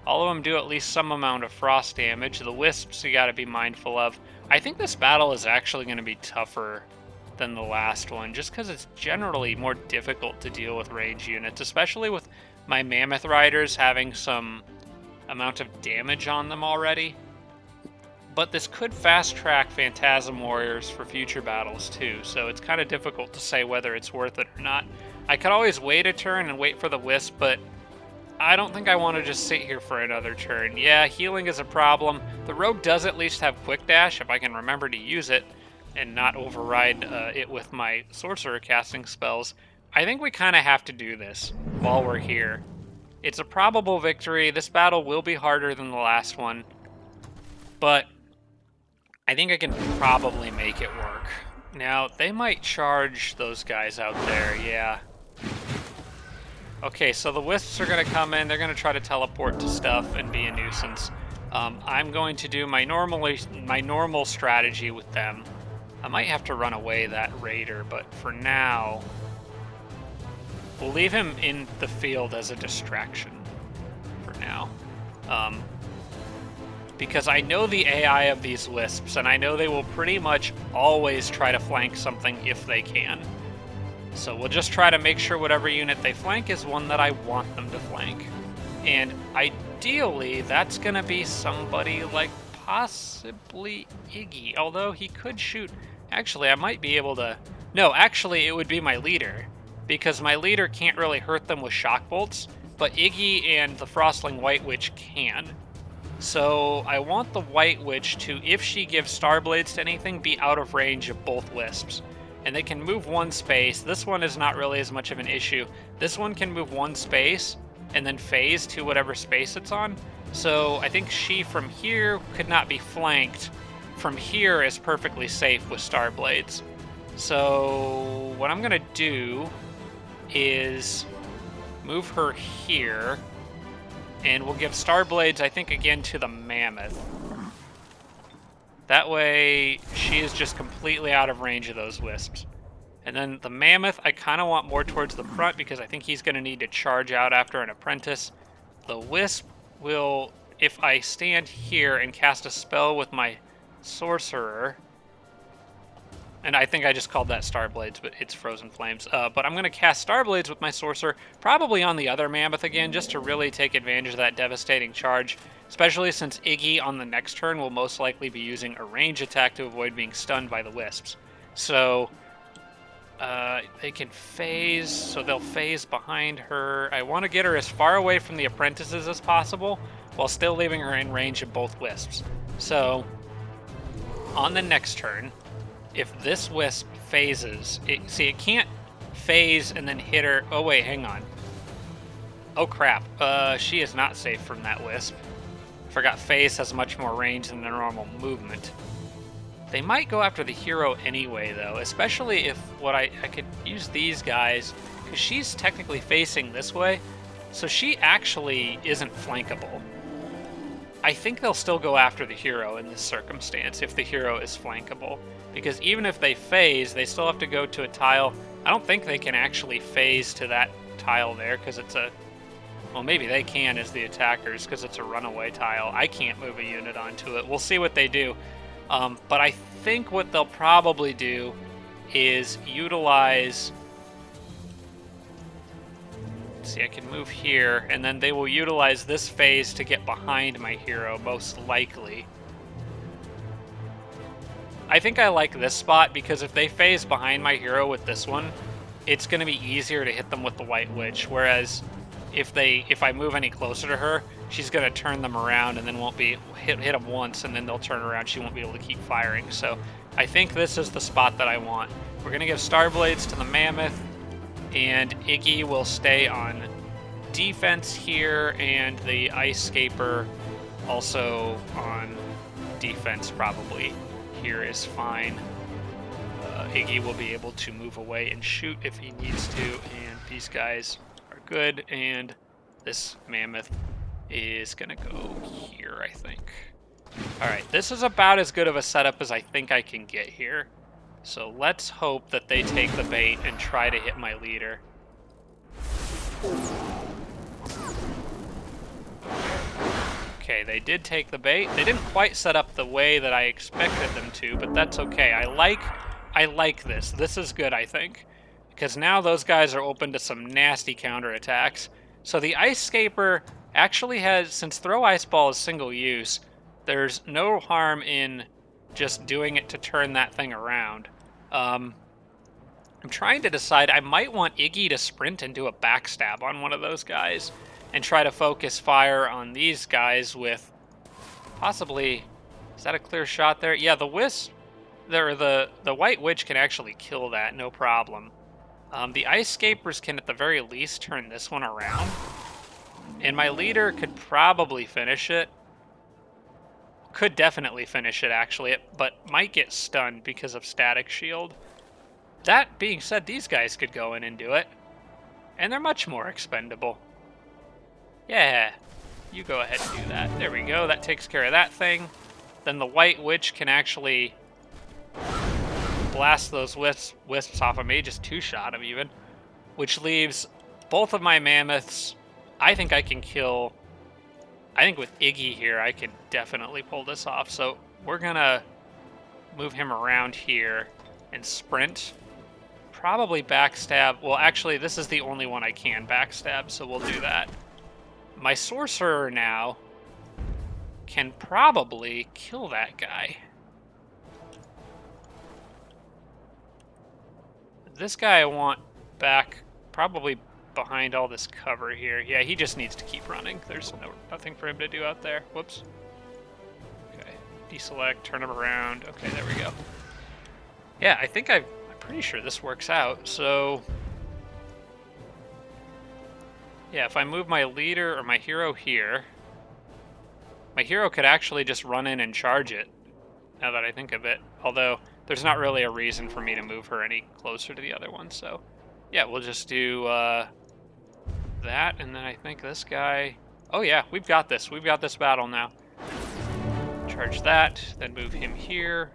S1: All of them do at least some amount of frost damage. The wisps you gotta be mindful of. I think this battle is actually going to be tougher than the last one, just because it's generally more difficult to deal with range units, especially with my Mammoth Riders having some amount of damage on them already. But this could fast-track Phantasm Warriors for future battles too, so it's kind of difficult to say whether it's worth it or not. I could always wait a turn and wait for the Wisp, but I don't think I want to just sit here for another turn. Yeah, healing is a problem. The Rogue does at least have Quick Dash, if I can remember to use it and not override it with my Sorcerer casting spells. I think we kind of have to do this while we're here. It's a probable victory. This battle will be harder than the last one, but I think I can probably make it work. Now, they might charge those guys out there, yeah. Okay, so the Wisps are going to come in. They're going to try to teleport to stuff and be a nuisance. I'm going to do my normal strategy with them. I might have to run away that Raider, but for now, we'll leave him in the field as a distraction for now. Because I know the AI of these Wisps, and I know they will pretty much always try to flank something if they can. So we'll just try to make sure whatever unit they flank is one that I want them to flank. And ideally, that's going to be somebody like possibly Iggy, although he could shoot. Actually, I might be able to... No, actually, it would be my leader, because my leader can't really hurt them with shock bolts, but Iggy and the Frostling White Witch can. So I want the White Witch to, if she gives Starblades to anything, be out of range of both Wisps. And they can move one space. This one is not really as much of an issue. This one can move one space and then phase to whatever space it's on. So I think she from here could not be flanked. From here is perfectly safe with Starblades. So what I'm going to do is move her here. And we'll give Starblades, I think, again to the Mammoth. That way, she is just completely out of range of those Wisps. And then the Mammoth, I kind of want more towards the front because I think he's going to need to charge out after an Apprentice. The Wisp will, if I stand here and cast a spell with my Sorcerer, and I think I just called that Starblades, but it's Frozen Flames. But I'm going to cast Starblades with my Sorcerer, probably on the other Mammoth again, just to really take advantage of that devastating charge. Especially since Iggy on the next turn will most likely be using a range attack to avoid being stunned by the Wisps. So they can phase, so they'll phase behind her. I want to get her as far away from the Apprentices as possible while still leaving her in range of both Wisps. So on the next turn, if this Wisp phases, it can't phase and then hit her. Oh wait, hang on. Oh crap, she is not safe from that Wisp. Forgot phase has much more range than the normal movement. They might go after the hero anyway, though, especially if I could use these guys, because she's technically facing this way, so she actually isn't flankable. I think they'll still go after the hero in this circumstance if the hero is flankable, because even if they phase, they still have to go to a tile. I don't think they can actually phase to that tile there, because it's a... Well, maybe they can as the attackers because it's a runaway tile. I can't move a unit onto it. We'll see what they do. But I think what they'll probably do is utilize... Let's see, I can move here, and then they will utilize this phase to get behind my hero, most likely. I think I like this spot because if they phase behind my hero with this one, it's going to be easier to hit them with the White Witch, whereas... If I move any closer to her, she's going to turn them around and then won't be hit them once, and then they'll turn around. She won't be able to keep firing. So I think this is the spot that I want. We're going to give Starblades to the Mammoth, and Iggy will stay on defense here, and the Ice Scaper also on defense probably. Here is fine. Iggy will be able to move away and shoot if he needs to, and these guys... good, and this Mammoth is gonna go here, I think. Alright, this is about as good of a setup as I think I can get here. So let's hope that they take the bait and try to hit my leader. Okay, they did take the bait. They didn't quite set up the way that I expected them to, but that's okay. I like this. This is good, I think. Because now those guys are open to some nasty counterattacks. So the Ice Scaper actually has, since Throw Ice Ball is single use, there's no harm in just doing it to turn that thing around. I'm trying to decide, I might want Iggy to sprint and do a backstab on one of those guys and try to focus fire on these guys with possibly, is that a clear shot there? Yeah, the Wisp, the White Witch can actually kill that, no problem. The Ice Scapers can at the very least turn this one around. And my leader could probably finish it. Could definitely finish it, actually, but might get stunned because of Static Shield. That being said, these guys could go in and do it. And they're much more expendable. Yeah, you go ahead and do that. There we go, that takes care of that thing. Then the White Witch can actually blast those wisps off of me, just two-shot them even. Which leaves both of my mammoths. I think I can kill... I think with Iggy here, I can definitely pull this off. So we're gonna move him around here and sprint. Probably backstab. Well, actually, this is the only one I can backstab, so we'll do that. My Sorcerer now can probably kill that guy. This guy I want back, probably behind all this cover here. Yeah, he just needs to keep running. There's nothing for him to do out there. Whoops. Okay, deselect, turn him around. Okay, there we go. Yeah, I think I'm pretty sure this works out. So, yeah, if I move my leader or my hero here, my hero could actually just run in and charge it, now that I think of it. Although, there's not really a reason for me to move her any closer to the other one, so... yeah, we'll just do that, and then I think this guy... oh yeah, we've got this. We've got this battle now. Charge that, then move him here.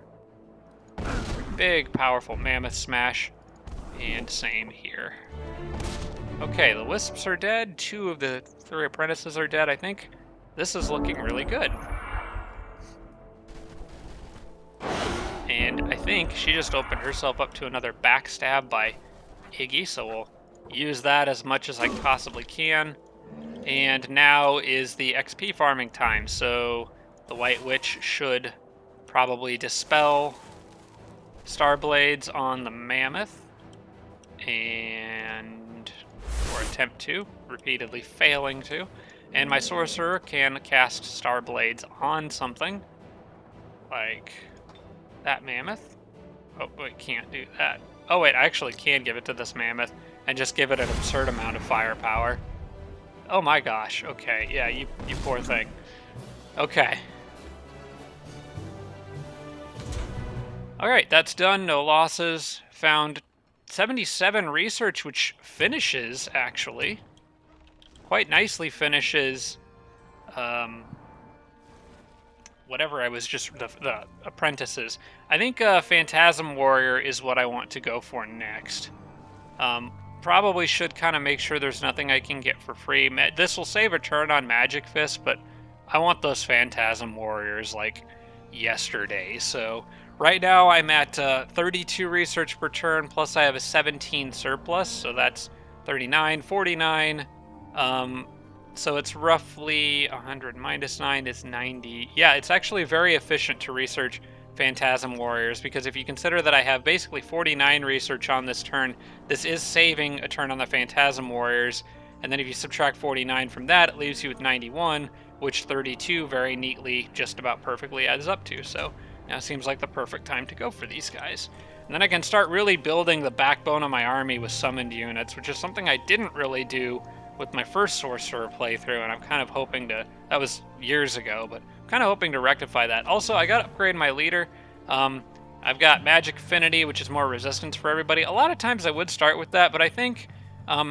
S1: Big, powerful Mammoth Smash. And same here. Okay, the Wisps are dead. 2 of the 3 apprentices are dead, I think. This is looking really good. And I think she just opened herself up to another backstab by Iggy, so we'll use that as much as I possibly can. And now is the XP farming time, so the White Witch should probably dispel Starblades on the Mammoth, and or attempt to, repeatedly failing to. And my Sorcerer can cast Starblades on something, like that Mammoth. Oh, wait, can't do that. Oh wait, I actually can give it to this Mammoth and just give it an absurd amount of firepower. Oh my gosh, okay, yeah, you poor thing. Okay. Alright, that's done, no losses. Found 77 research, which finishes, actually. Quite nicely finishes, whatever I was just, the apprentices. I think Phantasm Warrior is what I want to go for next. Probably should kind of make sure there's nothing I can get for free. This will save a turn on Magic Fist, but I want those Phantasm Warriors like yesterday. So right now I'm at 32 research per turn, plus I have a 17 surplus, so that's 39, 49. So it's roughly 100 minus 9 is 90. Yeah, it's actually very efficient to research Phantasm Warriors, because if you consider that I have basically 49 research on this turn, this is saving a turn on the Phantasm Warriors, and then if you subtract 49 from that, it leaves you with 91, which 32 very neatly, just about perfectly adds up to. So now it seems like the perfect time to go for these guys. And then I can start really building the backbone of my army with summoned units, which is something I didn't really do with my first Sorcerer playthrough, and I'm kind of hoping to, that was years ago, but I'm kind of hoping to rectify that. Also, I got to upgrade my leader. I've got Magic Affinity, which is more resistance for everybody. A lot of times I would start with that, but I think, and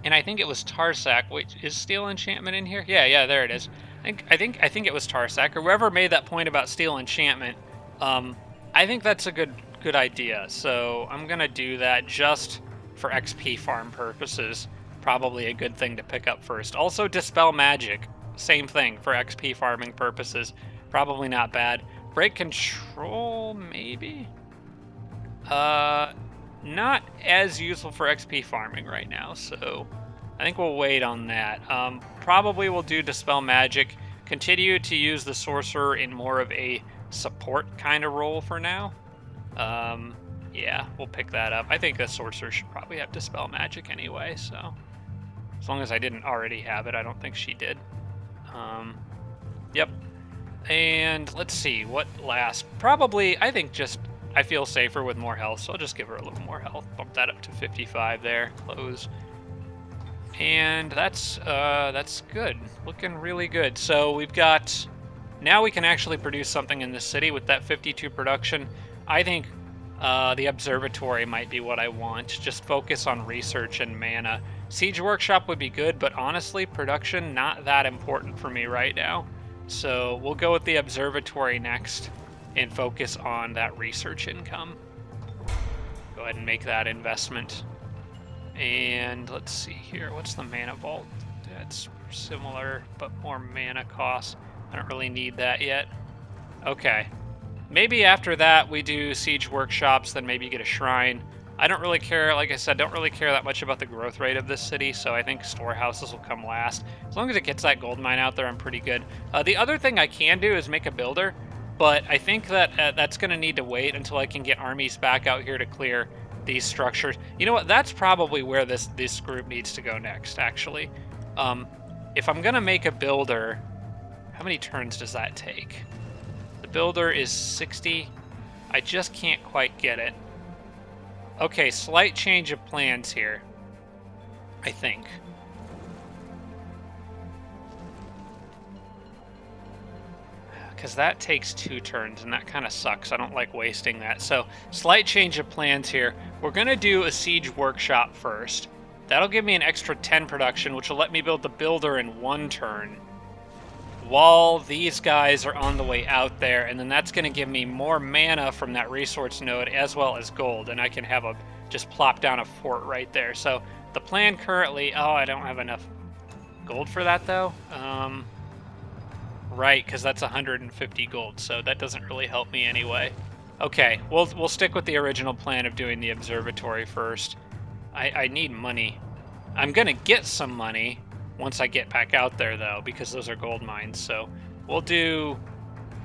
S1: I think it was Tarsak. Wait, is Steel Enchantment in here? Yeah, there it is. I think it was Tarsak or whoever made that point about Steel Enchantment. I think that's a good idea. So I'm gonna do that just for XP farm purposes. Probably a good thing to pick up first. Also, Dispel Magic, same thing for XP farming purposes. Probably not bad. Break Control, maybe. Not as useful for XP farming right now, so I think we'll wait on that. Probably we'll do Dispel Magic, continue to use the Sorcerer in more of a support kind of role for now. Yeah, we'll pick that up. I think the Sorcerer should probably have Dispel Magic anyway, so as long as I didn't already have it, I don't think she did. Yep. And let's see, what last? Probably, I think just I feel safer with more health, so I'll just give her a little more health. Bump that up to 55 there. Close. And that's good. Looking really good. So we've got... Now we can actually produce something in this city with that 52 production. I think the Observatory might be what I want. Just focus on research and mana. Siege Workshop would be good, but honestly, production, not that important for me right now. So we'll go with the Observatory next and focus on that research income. Go ahead and make that investment. And let's see here. What's the mana vault? That's similar, but more mana cost. I don't really need that yet. Okay. Maybe after that we do siege workshops, then maybe get a shrine. I don't really care, like I said, don't really care that much about the growth rate of this city, so I think storehouses will come last. As long as it gets that gold mine out there, I'm pretty good. The other thing I can do is make a builder, but I think that that's going to need to wait until I can get armies back out here to clear these structures. You know what? That's probably where this group needs to go next, actually. If I'm going to make a builder, how many turns does that take? The builder is 60. I just can't quite get it. Okay, slight change of plans here, I think. Because that takes 2 turns, and that kind of sucks. I don't like wasting that. So, slight change of plans here. We're going to do a siege workshop first. That'll give me an extra 10 production, which will let me build the builder in 1 turn, while these guys are on the way out there, and then that's going to give me more mana from that resource node as well as gold, and I can have just plop down a fort right there. So the plan currently, oh, I don't have enough gold for that though. Right, because that's 150 gold, so that doesn't really help me anyway. Okay, we'll stick with the original plan of doing the observatory first. I need money. I'm gonna get some money once I get back out there though, because those are gold mines. So we'll do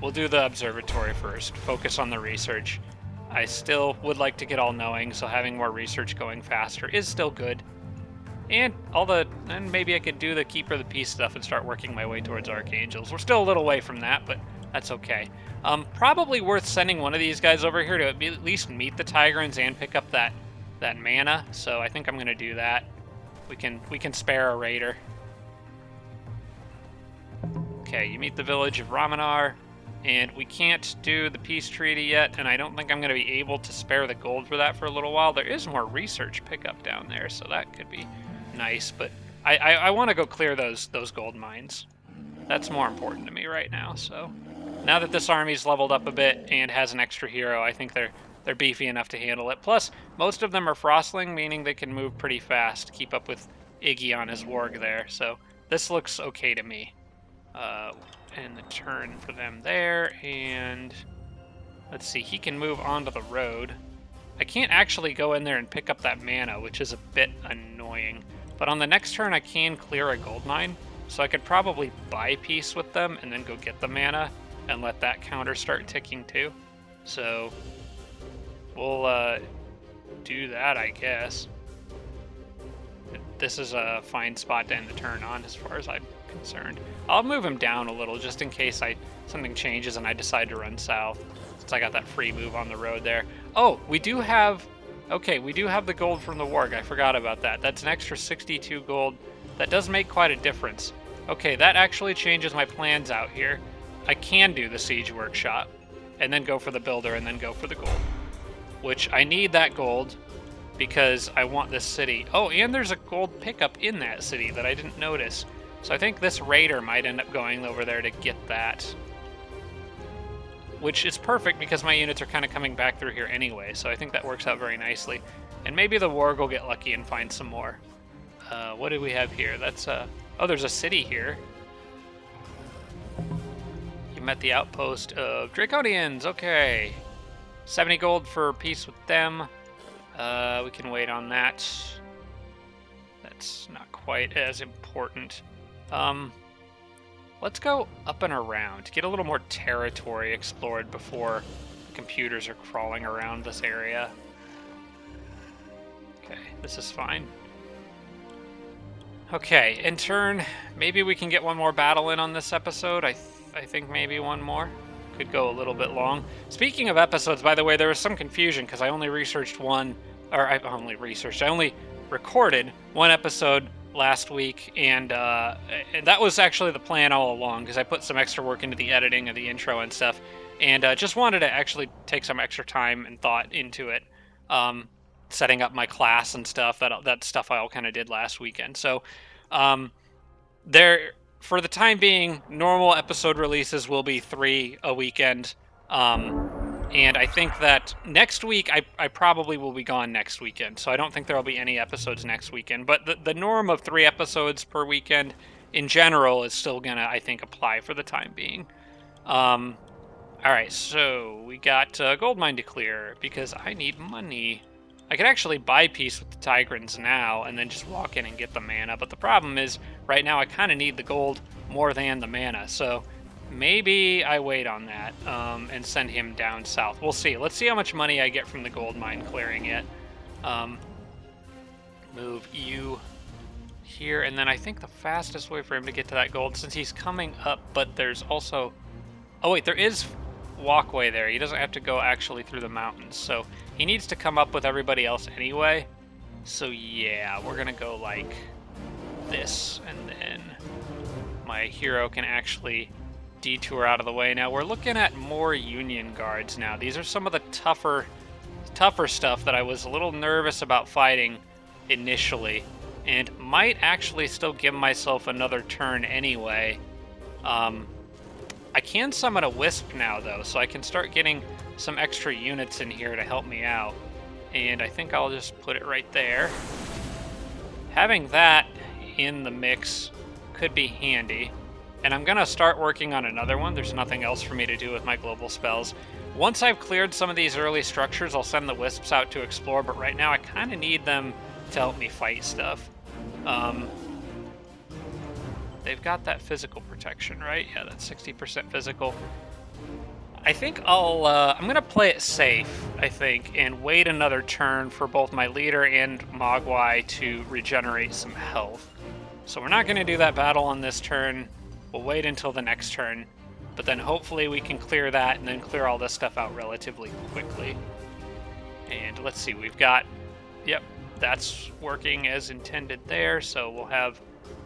S1: the observatory first. Focus on the research. I still would like to get all knowing, so having more research going faster is still good. And maybe I could do the Keeper of the Peace stuff and start working my way towards Archangels. We're still a little way from that, but that's okay. Probably worth sending one of these guys over here to at least meet the Tigrans and pick up that mana. So I think I'm gonna do that. We can spare a raider. Okay, you meet the village of Ramanar, and we can't do the peace treaty yet, and I don't think I'm going to be able to spare the gold for that for a little while. There is more research pickup down there, so that could be nice, but I want to go clear those gold mines. That's more important to me right now, so now that this army's leveled up a bit and has an extra hero, I think they're beefy enough to handle it. Plus, most of them are Frostling, meaning they can move pretty fast, keep up with Iggy on his warg there, so this looks okay to me. And the turn for them there, and let's see, he can move onto the road. I can't actually go in there and pick up that mana, which is a bit annoying. But on the next turn, I can clear a gold mine, so I could probably buy peace with them and then go get the mana and let that counter start ticking too. So we'll do that, I guess. This is a fine spot to end the turn on as far as I'm concerned. I'll move him down a little just in case something changes and I decide to run south, since I got that free move on the road there. Oh, we do have the gold from the warg. I forgot about that. That's an extra 62 gold. That does make quite a difference. Okay, that actually changes my plans out here. I can do the siege workshop and then go for the builder and then go for the gold, which I need that gold because I want this city. Oh, and there's a gold pickup in that city that I didn't notice. So I think this raider might end up going over there to get that. Which is perfect because my units are kind of coming back through here anyway, so I think that works out very nicely. And maybe the warg will get lucky and find some more. What do we have here? That's oh, there's a city here. You met the outpost of Draconians. Okay. 70 gold for peace with them. We can wait on that. That's not quite as important. Let's go up and around to get a little more territory explored before the computers are crawling around this area. Okay, this is fine. Okay, in turn, maybe we can get one more battle in on this episode. I think maybe one more. Could go a little bit long. Speaking of episodes, by the way, there was some confusion because I only recorded one episode last week, and that was actually the plan all along because I put some extra work into the editing of the intro and stuff, and just wanted to actually take some extra time and thought into it, setting up my class and stuff. That stuff I all kind of did last weekend. So there, for the time being, normal episode releases will be 3 a weekend. And I think that next week, I probably will be gone next weekend, so I don't think there will be any episodes next weekend. But the norm of 3 episodes per weekend, in general, is still gonna, I think, apply for the time being. Alright, so we got gold mine to clear, because I need money. I could actually buy peace with the Tigrans now, and then just walk in and get the mana, but the problem is, right now I kind of need the gold more than the mana, so maybe I wait on that and send him down south. We'll see. Let's see how much money I get from the gold mine clearing it. Move you here, and then I think the fastest way for him to get to that gold, since he's coming up, but there's also... Oh wait, there is walkway there. He doesn't have to go actually through the mountains, so he needs to come up with everybody else anyway. So yeah, we're gonna go like this, and then my hero can actually detour out of the way. Now we're looking at more Union guards now. These are some of the tougher stuff that I was a little nervous about fighting initially, and might actually still give myself another turn anyway. I can summon a wisp now though, so I can start getting some extra units in here to help me out, and I think I'll just put it right there. Having that in the mix could be handy. And I'm going to start working on another one. There's nothing else for me to do with my global spells. Once I've cleared some of these early structures, I'll send the wisps out to explore, but right now I kind of need them to help me fight stuff. They've got that physical protection, right? Yeah, that's 60% physical. I think I'm going to play it safe, I think, and wait another turn for both my leader and Mogwai to regenerate some health. So we're not going to do that battle on this turn. We'll wait until the next turn, but then hopefully we can clear that and then clear all this stuff out relatively quickly. And let's see, we've got, yep, that's working as intended there, so we'll have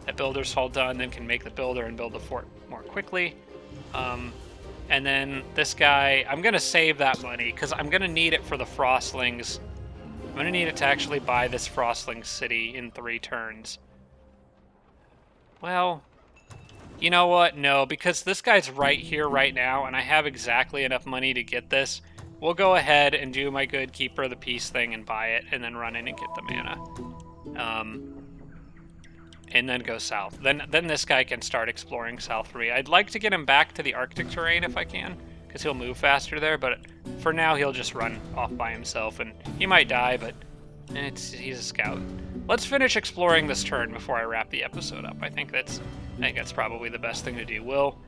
S1: that builder's hall done, then can make the builder and build the fort more quickly. And then this guy, I'm going to save that money because I'm going to need it for the Frostlings. I'm going to need it to actually buy this Frostling city in 3 turns. Well, you know what? No, because this guy's right here right now, and I have exactly enough money to get this. We'll go ahead and do my good Keeper of the Peace thing and buy it, and then run in and get the mana. And then go south. Then this guy can start exploring south for me. I'd like to get him back to the Arctic terrain if I can, because he'll move faster there, but for now he'll just run off by himself, and he might die, but he's a scout. Let's finish exploring this turn before I wrap the episode up. I think that's probably the best thing to do. Will,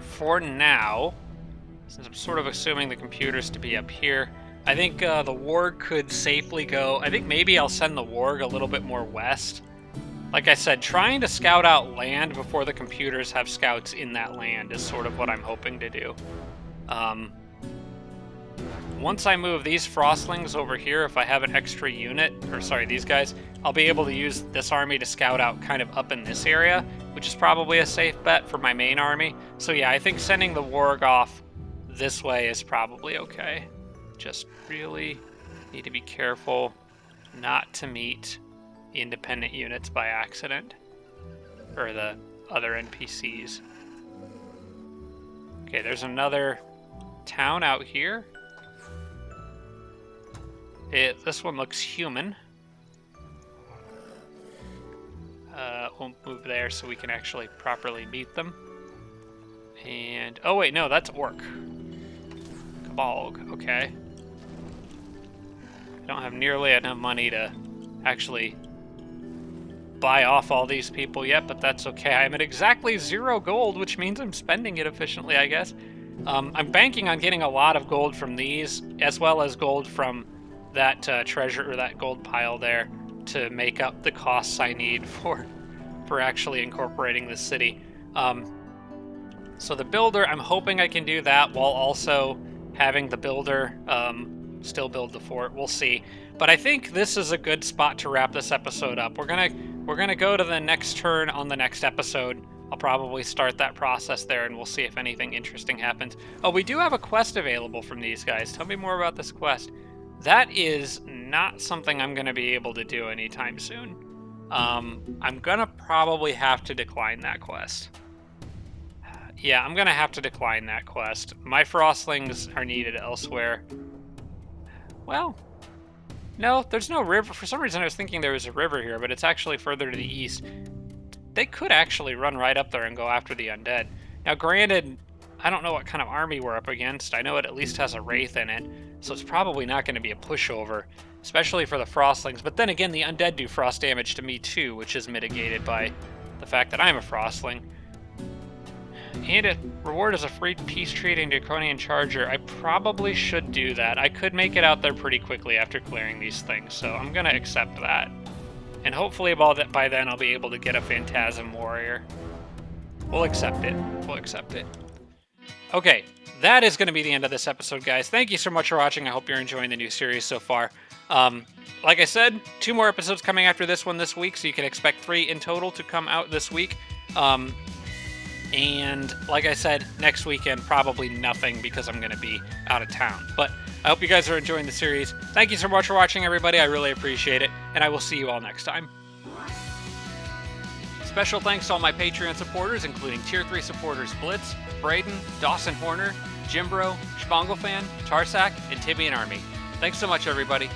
S1: for now, since I'm sort of assuming the computers to be up here, I think the warg could safely go. I think maybe I'll send the warg a little bit more west. Like I said, trying to scout out land before the computers have scouts in that land is sort of what I'm hoping to do. Once I move these Frostlings over here, if I have an extra unit, or sorry, these guys, I'll be able to use this army to scout out kind of up in this area, which is probably a safe bet for my main army. So yeah, I think sending the warg off this way is probably okay. Just really need to be careful not to meet the independent units by accident. or the other NPCs. Okay, there's another town out here. This one looks human. We'll move there so we can actually properly meet them. And, oh wait, no, that's Orc. Kabalg, okay. I don't have nearly enough money to actually buy off all these people yet, but that's okay. I'm at exactly 0 gold, which means I'm spending it efficiently, I guess. I'm banking on getting a lot of gold from these, as well as gold from that treasure, or that gold pile there, to make up the costs I need for actually incorporating this city. So the builder, I'm hoping I can do that while also having the builder still build the fort. We'll see. But I think this is a good spot to wrap this episode up. We're gonna go to the next turn on the next episode. I'll probably start that process there, and we'll see if anything interesting happens. Oh, we do have a quest available from these guys. Tell me more about this quest. That is not something I'm gonna be able to do anytime soon. I'm gonna probably have to decline that quest. Yeah, I'm gonna have to decline that quest. My frostlings are needed elsewhere. Well, no, there's no river. For some reason I was thinking there was a river here, but it's actually further to the east. They could actually run right up there and go after the undead. Now granted, I don't know what kind of army we're up against. I know it at least has a wraith in it, so it's probably not going to be a pushover, especially for the frostlings. But then again, the undead do frost damage to me too, which is mitigated by the fact that I'm a frostling. And it reward as a free peace treating draconian charger. I probably should do that. I could make it out there pretty quickly after clearing these things, so I'm going to accept that. And hopefully by then I'll be able to get a Phantasm Warrior. We'll accept it. We'll accept it. Okay, that is going to be the end of this episode, guys. Thank you so much for watching. I hope you're enjoying the new series so far. Like I said, 2 more episodes coming after this one this week, so you can expect 3 in total to come out this week. And like I said, next weekend, probably nothing because I'm going to be out of town. But I hope you guys are enjoying the series. Thank you so much for watching, everybody. I really appreciate it, and I will see you all next time. Special thanks to all my Patreon supporters, including Tier 3 supporters Blitz, Braden, Dawson Horner, Jimbro, Spanglefan, Tarsak, and Tibian Army. Thanks so much, everybody.